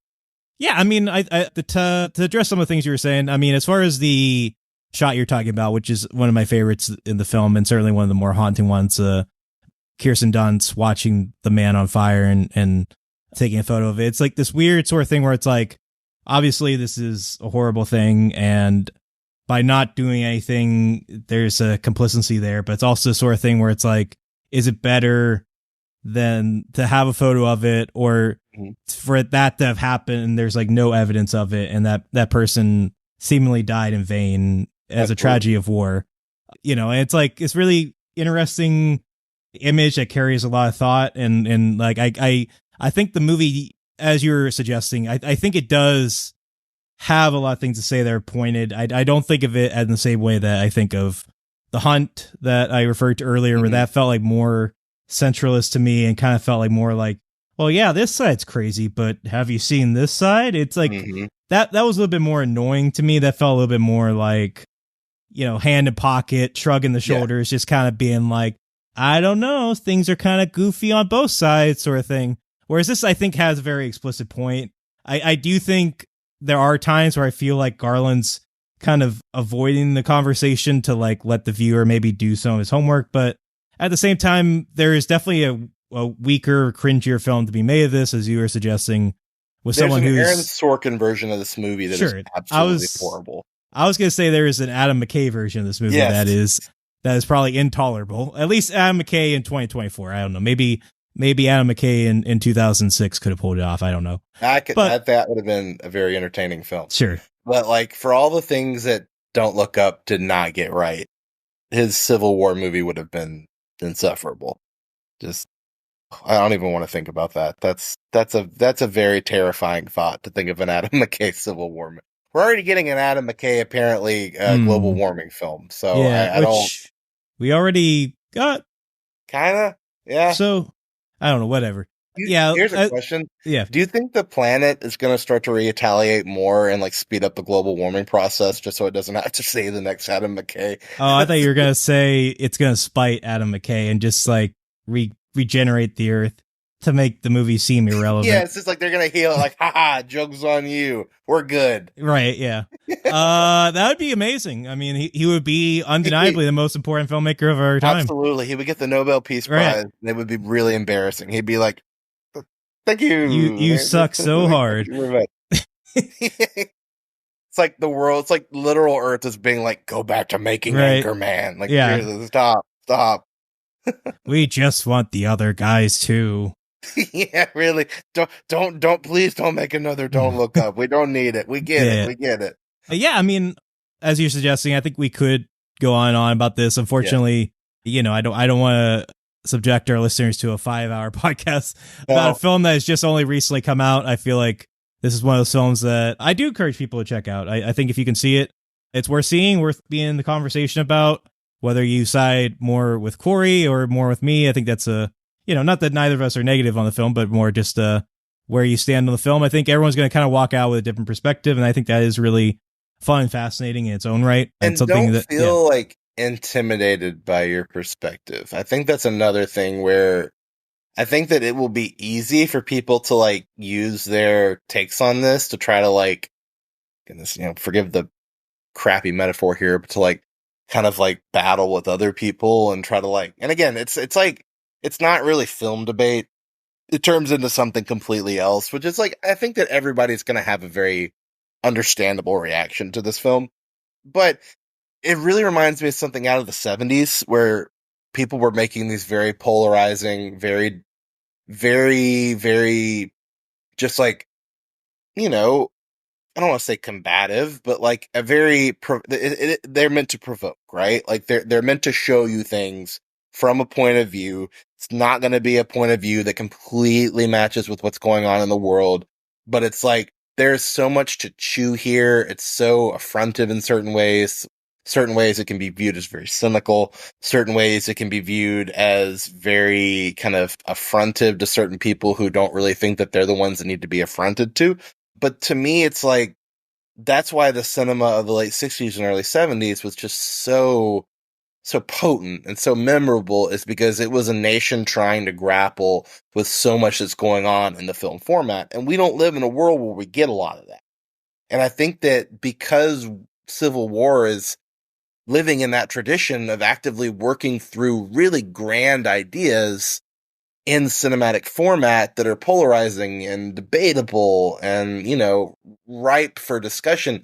Yeah, I mean, I to address some of the things you were saying, I mean, as far as the shot you're talking about, which is one of my favorites in the film, and certainly one of the more haunting ones. Kirsten Dunst watching the man on fire and taking a photo of it. It's like this weird sort of thing where it's like, obviously this is a horrible thing, and by not doing anything, there's a complicity there, but it's also the sort of thing where it's like, is it better than to have a photo of it, or for that to have happened and there's like no evidence of it, and that person seemingly died in vain as a tragedy of war? You know, and it's like, it's really interesting image that carries a lot of thought, and like I think the movie, as you're suggesting, I think it does have a lot of things to say that are pointed. I don't think of it in the same way that I think of The Hunt that I referred to earlier, where that felt like more centralist to me and kind of felt like more like, well, yeah, this side's crazy, but have you seen this side? It's like that was a little bit more annoying to me. That felt a little bit more like, you know, hand in pocket, shrugging the shoulders, just kind of being like, I don't know, things are kind of goofy on both sides, sort of thing. Whereas this, I think, has a very explicit point. I do think there are times where I feel like Garland's kind of avoiding the conversation to like let the viewer maybe do some of his homework, but at the same time, there is definitely a weaker, cringier film to be made of this, as you were suggesting, with someone who's Aaron Sorkin version of this movie that is absolutely horrible. I was going to say there is an Adam McKay version of this movie that is probably intolerable. At least Adam McKay in 2024. I don't know. Maybe Adam McKay in 2006 could have pulled it off. I don't know. That would have been a very entertaining film. Sure. But like, for all the things that Don't Look Up did not get right, his Civil War movie would have been insufferable. Just, I don't even want to think about that. That's a very terrifying thought, to think of an Adam McKay Civil War movie. We're already getting an Adam McKay, apparently, global warming film. So yeah, I don't. We already got. Kinda, yeah. So I don't know. Whatever. Here's a question. Yeah. Do you think the planet is going to start to retaliate more and like speed up the global warming process, just so it doesn't have to say the next Adam McKay? Oh, I thought you were going to say it's going to spite Adam McKay and just like regenerate the Earth to make the movie seem irrelevant. Yeah, it's just like they're going to heal it, like, haha, joke's on you. We're good. Right, yeah. That would be amazing. I mean, he would be undeniably the most important filmmaker of our time. Absolutely. He would get the Nobel Peace Prize. Right. And it would be really embarrassing. He'd be like, thank you. You suck so hard. It's like the world, it's like literal Earth is being like, go back to making Anchorman. Like, stop. We just want the other guys too. Yeah, really. Please don't make another Don't Look Up. We don't need it. We get it. Yeah, I mean, as you're suggesting, I think we could go on and on about this. Unfortunately, you know, I don't want to subject our listeners to a 5-hour podcast about a film that has just only recently come out. I feel like this is one of those films that I do encourage people to check out. I think if you can see it, it's worth seeing, worth being in the conversation about. Whether you side more with Cory or more with me, I think that's not that neither of us are negative on the film, but more just where you stand on the film. I think everyone's going to kind of walk out with a different perspective, and I think that is really fun and fascinating in its own right. And something don't feel like intimidated by your perspective. I think that's another thing where I think that it will be easy for people to like use their takes on this to try to like, goodness, forgive the crappy metaphor here, but to like kind of like battle with other people and try to like, and again, it's like, it's not really film debate. It turns into something completely else, which is like, I think that everybody's going to have a very understandable reaction to this film, but it really reminds me of something out of the 70s where people were making these very polarizing, very, very, very just like, I don't want to say combative, but like a very, they're meant to provoke, right? Like they're meant to show you things from a point of view. It's not going to be a point of view that completely matches with what's going on in the world, but it's like, there's so much to chew here. It's so affrontive in certain ways. Certain ways it can be viewed as very cynical. Certain ways it can be viewed as very kind of affrontive to certain people who don't really think that they're the ones that need to be affronted to. But to me, it's like, that's why the cinema of the late 60s and early 70s was just so potent and so memorable, is because it was a nation trying to grapple with so much that's going on in the film format. And we don't live in a world where we get a lot of that. And I think that because Civil War is living in that tradition of actively working through really grand ideas in cinematic format that are polarizing and debatable and, you know, ripe for discussion.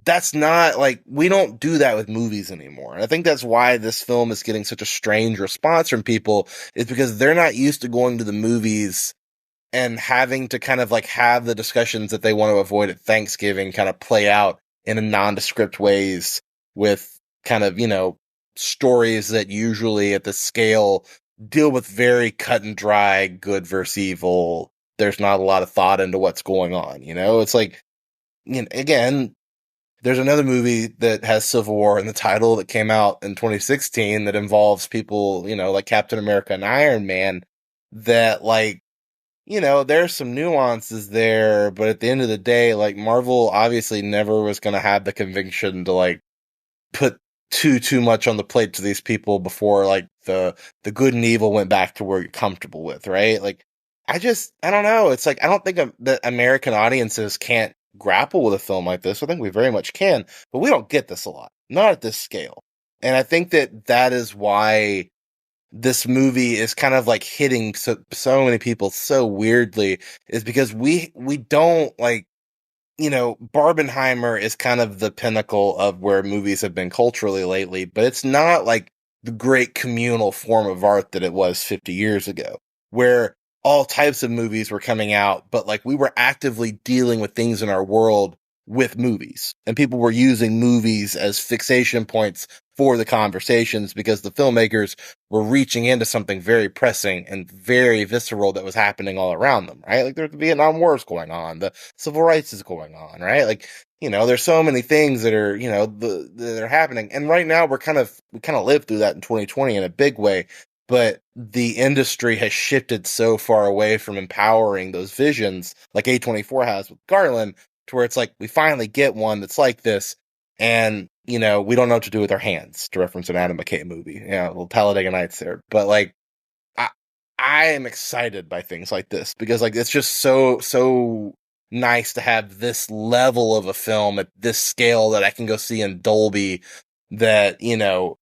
That's not like, we don't do that with movies anymore. And I think that's why this film is getting such a strange response from people, is because they're not used to going to the movies and having to kind of like have the discussions that they want to avoid at Thanksgiving kind of play out in a nondescript ways with kind of, you know, stories that usually at the scale deal with very cut and dry, good versus evil. There's not a lot of thought into what's going on. You know, it's like, you know, again, there's another movie that has Civil War in the title that came out in 2016 that involves people, you know, like Captain America and Iron Man, that, like, you know, there's some nuances there, but at the end of the day, like, Marvel obviously never was going to have the conviction to, like, put too much on the plate to these people before, like, the good and evil went back to where you're comfortable with, right? Like, I don't know. It's like, I don't think that American audiences can't grapple with a film like this. I think we very much can, but we don't get this a lot, not at this scale. And I think that is why this movie is kind of like hitting so many people so weirdly, is because we don't, like, you know, Barbenheimer is kind of the pinnacle of where movies have been culturally lately, but it's not like the great communal form of art that it was 50 years ago, where all types of movies were coming out, but like we were actively dealing with things in our world with movies, and people were using movies as fixation points for the conversations because the filmmakers were reaching into something very pressing and very visceral that was happening all around them, right? Like, there's the Vietnam War is going on, the civil rights is going on, right? Like, you know, there's so many things that are, you know, that are happening. And right now we kind of lived through that in 2020 in a big way. But the industry has shifted so far away from empowering those visions, like A24 has with Garland, to where it's like, we finally get one that's like this, and, you know, we don't know what to do with our hands, to reference an Adam McKay movie. Yeah, little Talladega Nights there. But, like, I am excited by things like this, because, like, it's just so nice to have this level of a film at this scale that I can go see in Dolby, that, you know,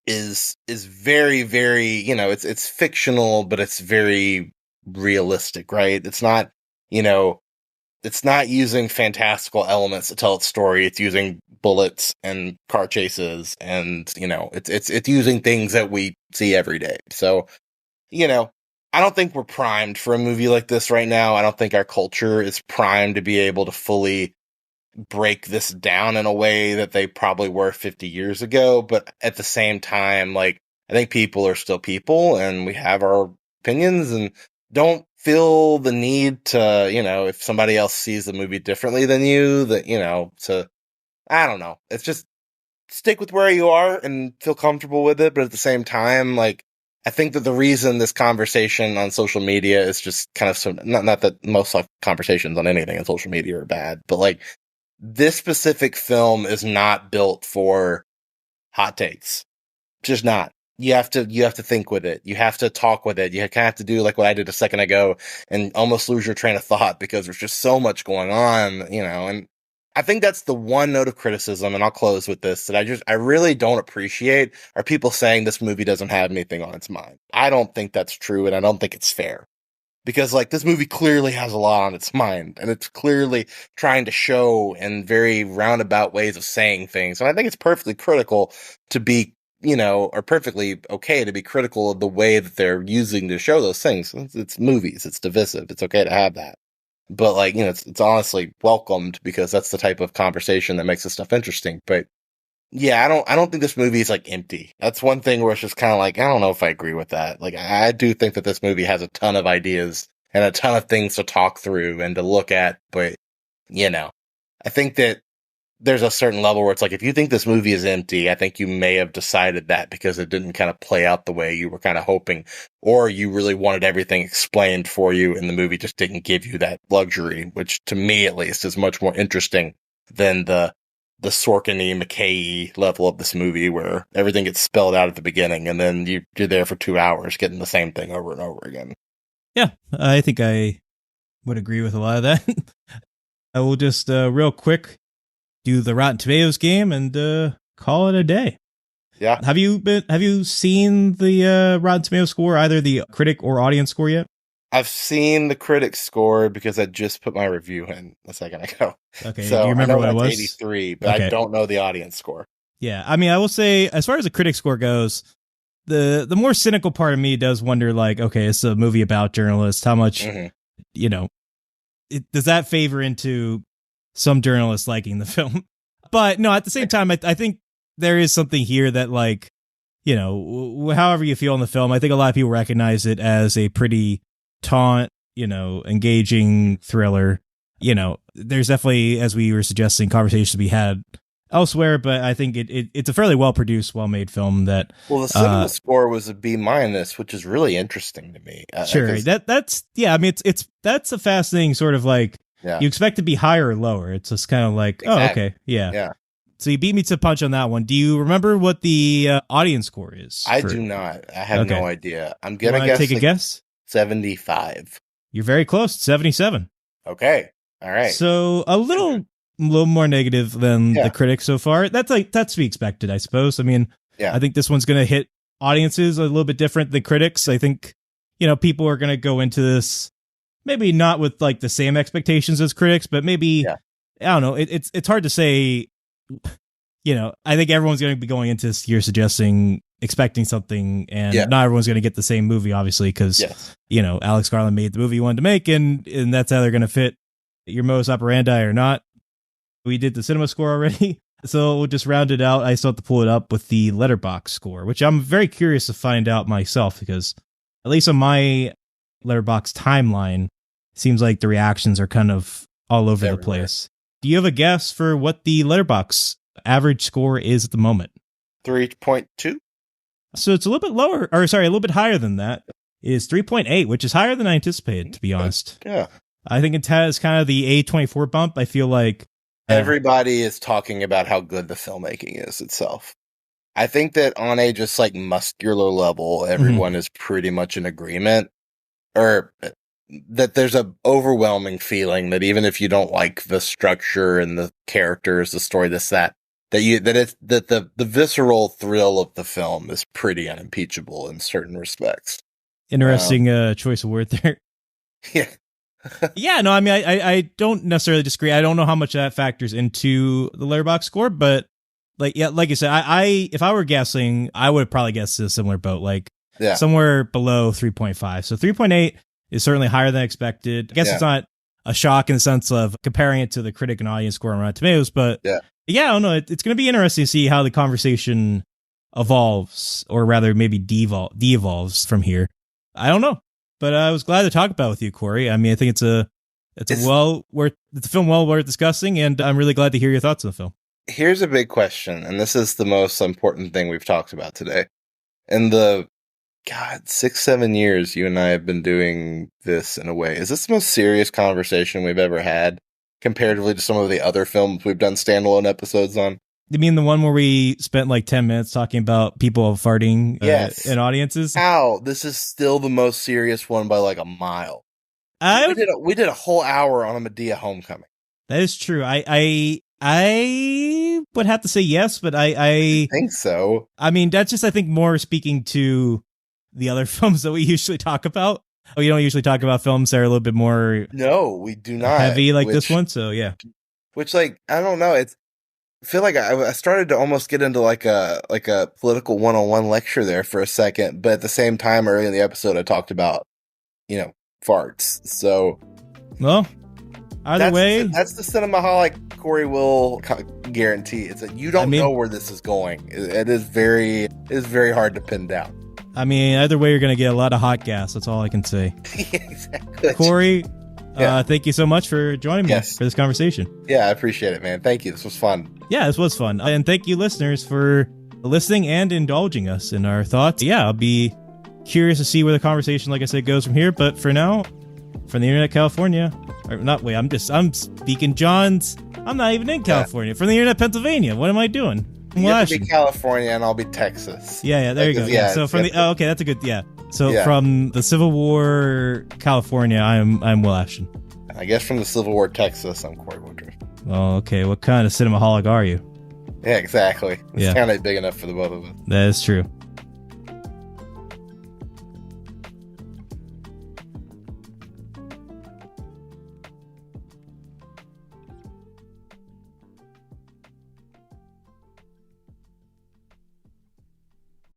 is very, very, you know, it's fictional, but it's very realistic, right? It's not, you know, it's not using fantastical elements to tell its story. It's using bullets and car chases, and, you know, it's using things that we see every day. So, you know, I don't think we're primed for a movie like this right now. I don't think our culture is primed to be able to fully break this down in a way that they probably were 50 years ago. But at the same time, like, I think people are still people, and we have our opinions, and don't feel the need to, you know, if somebody else sees the movie differently than you, that, you know, I don't know. It's just, stick with where you are and feel comfortable with it. But at the same time, like, I think that the reason this conversation on social media is just kind of not that most like conversations on anything on social media are bad, but like, this specific film is not built for hot takes. Just not. You have to think with it. You have to talk with it. You kind of have to do like what I did a second ago and almost lose your train of thought, because there's just so much going on, you know. And I think that's the one note of criticism, and I'll close with this, that I really don't appreciate, are people saying this movie doesn't have anything on its mind. I don't think that's true, and I don't think it's fair. Because, like, this movie clearly has a lot on its mind, and it's clearly trying to show in very roundabout ways of saying things. And I think it's perfectly critical to be, you know, or perfectly okay to be critical of the way that they're using to show those things. It's movies. It's divisive. It's okay to have that. But, like, you know, it's honestly welcomed, because that's the type of conversation that makes this stuff interesting. But yeah, I don't think this movie is like empty. That's one thing where it's just kind of like, I don't know if I agree with that. Like, I do think that this movie has a ton of ideas and a ton of things to talk through and to look at. But, you know, I think that there's a certain level where it's like, if you think this movie is empty, I think you may have decided that because it didn't kind of play out the way you were kind of hoping, or you really wanted everything explained for you and the movie just didn't give you that luxury, which to me at least is much more interesting than the Sorkin-y, McKay level of this movie, where everything gets spelled out at the beginning and then you're there for 2 hours getting the same thing over and over again. Yeah, I think I would agree with a lot of that. I will just real quick do the Rotten Tomatoes game, and call it a day. Yeah. Have you seen the Rotten Tomatoes score, either the critic or audience score yet? I've seen the critic score because I just put my review in a second ago. Okay. So do you remember what it was? 83, but okay. I don't know the audience score. Yeah. I mean, I will say, as far as the critic score goes, the more cynical part of me does wonder, like, okay, it's a movie about journalists. How much, does that favor into some journalists liking the film? But no, at the same time, I think there is something here that, like, however you feel in the film, I think a lot of people recognize it as a pretty taunt, engaging thriller. There's definitely, as we were suggesting, conversations to be had elsewhere, but I think it's a fairly well produced, well made film that. Well, the cinema score was a B-, which is really interesting to me. Sure, that's I mean, that's a fascinating sort of, like, you expect to be higher or lower. It's just kind of like, exactly. Oh, okay, yeah. So you beat me to the punch on that one. Do you remember what the audience score is? I do not. I have no idea. I'm gonna take a guess. 75. You're very close. 77. Okay. All right. So a little more negative than the critics so far. That's to be expected, I suppose. I mean, I think this one's going to hit audiences a little bit different than critics. I think, people are going to go into this maybe not with, like, the same expectations as critics, but maybe, I don't know. It's hard to say. I think everyone's going to be going into this, you're suggesting, expecting something, and not everyone's going to get the same movie, obviously, because Alex Garland made the movie he wanted to make, and that's either going to fit your modus operandi or not. We did the cinema score already, so we'll just round it out. I still have to pull it up with the Letterboxd score, which I'm very curious to find out myself, because at least on my Letterboxd timeline, it seems like the reactions are kind of all over the place. Do you have a guess for what the Letterboxd average score is at the moment? 3.2. So it's a little bit lower, or sorry, a little bit higher than that. It is 3.8, which is higher than I anticipated, to be honest. Yeah. I think it has kind of the A24 bump. I feel like everybody is talking about how good the filmmaking is itself. I think that on a just, like, muscular level, everyone is pretty much in agreement, or that there's a overwhelming feeling that even if you don't like the structure and the characters, the story, the visceral thrill of the film is pretty unimpeachable in certain respects. Interesting choice of word there. Yeah. Yeah, no, I mean, I don't necessarily disagree. I don't know how much that factors into the Letterboxd score, but, like you said, I if I were guessing, I would probably guess a similar boat, like somewhere below 3.5. So 3.8 is certainly higher than expected. I guess it's not a shock in the sense of comparing it to the critic and audience score on Rotten Tomatoes, but I don't know. It's going to be interesting to see how the conversation evolves, or rather maybe de-evolves from here. I don't know. But I was glad to talk about it with you, Cory. I mean, I think it's a film well worth discussing, and I'm really glad to hear your thoughts on the film. Here's a big question, and this is the most important thing we've talked about today. In the 6-7 years you and I have been doing this, in a way, is this the most serious conversation we've ever had comparatively to some of the other films we've done standalone episodes on? You mean the one where we spent like 10 minutes talking about people farting in audiences? How? This is still the most serious one by like a mile. We did a whole hour on a Medea Homecoming. That is true. I would have to say yes, but I think so. I mean, that's just, I think, more speaking to the other films that we usually talk about. Oh, you don't usually talk about films that are a little bit more... No, we do not. Heavy like this one, so yeah. Which, like, I don't know, I feel like I started to almost get into like a political 101 lecture there for a second, but at the same time, early in the episode, I talked about, farts. So, well, either way, that's the Cinemaholic Cory will guarantee. It's that you don't know where this is going. It is very hard to pin down. I mean, either way, you're going to get a lot of hot gas. That's all I can say. Exactly. Cory, thank you so much for joining me for this conversation. Yeah, I appreciate it, man. Thank you. This was fun. Yeah, this was fun. And thank you, listeners, for listening and indulging us in our thoughts. Yeah, I'll be curious to see where the conversation, like I said, goes from here. But for now, from the Internet California, I'm speaking John's. I'm not even in California. From the Internet Pennsylvania. What am I doing? You have to be California, and I'll be Texas. Yeah, there you go. Yeah, so from the okay, that's a good So from the Civil War, California, I'm Will Ashton. I guess from the Civil War, Texas, I'm Cory Woodroof. Oh, okay. What kind of cinemaholic are you? Yeah, exactly. It's Yeah. kind of big enough for the both of us. That is true.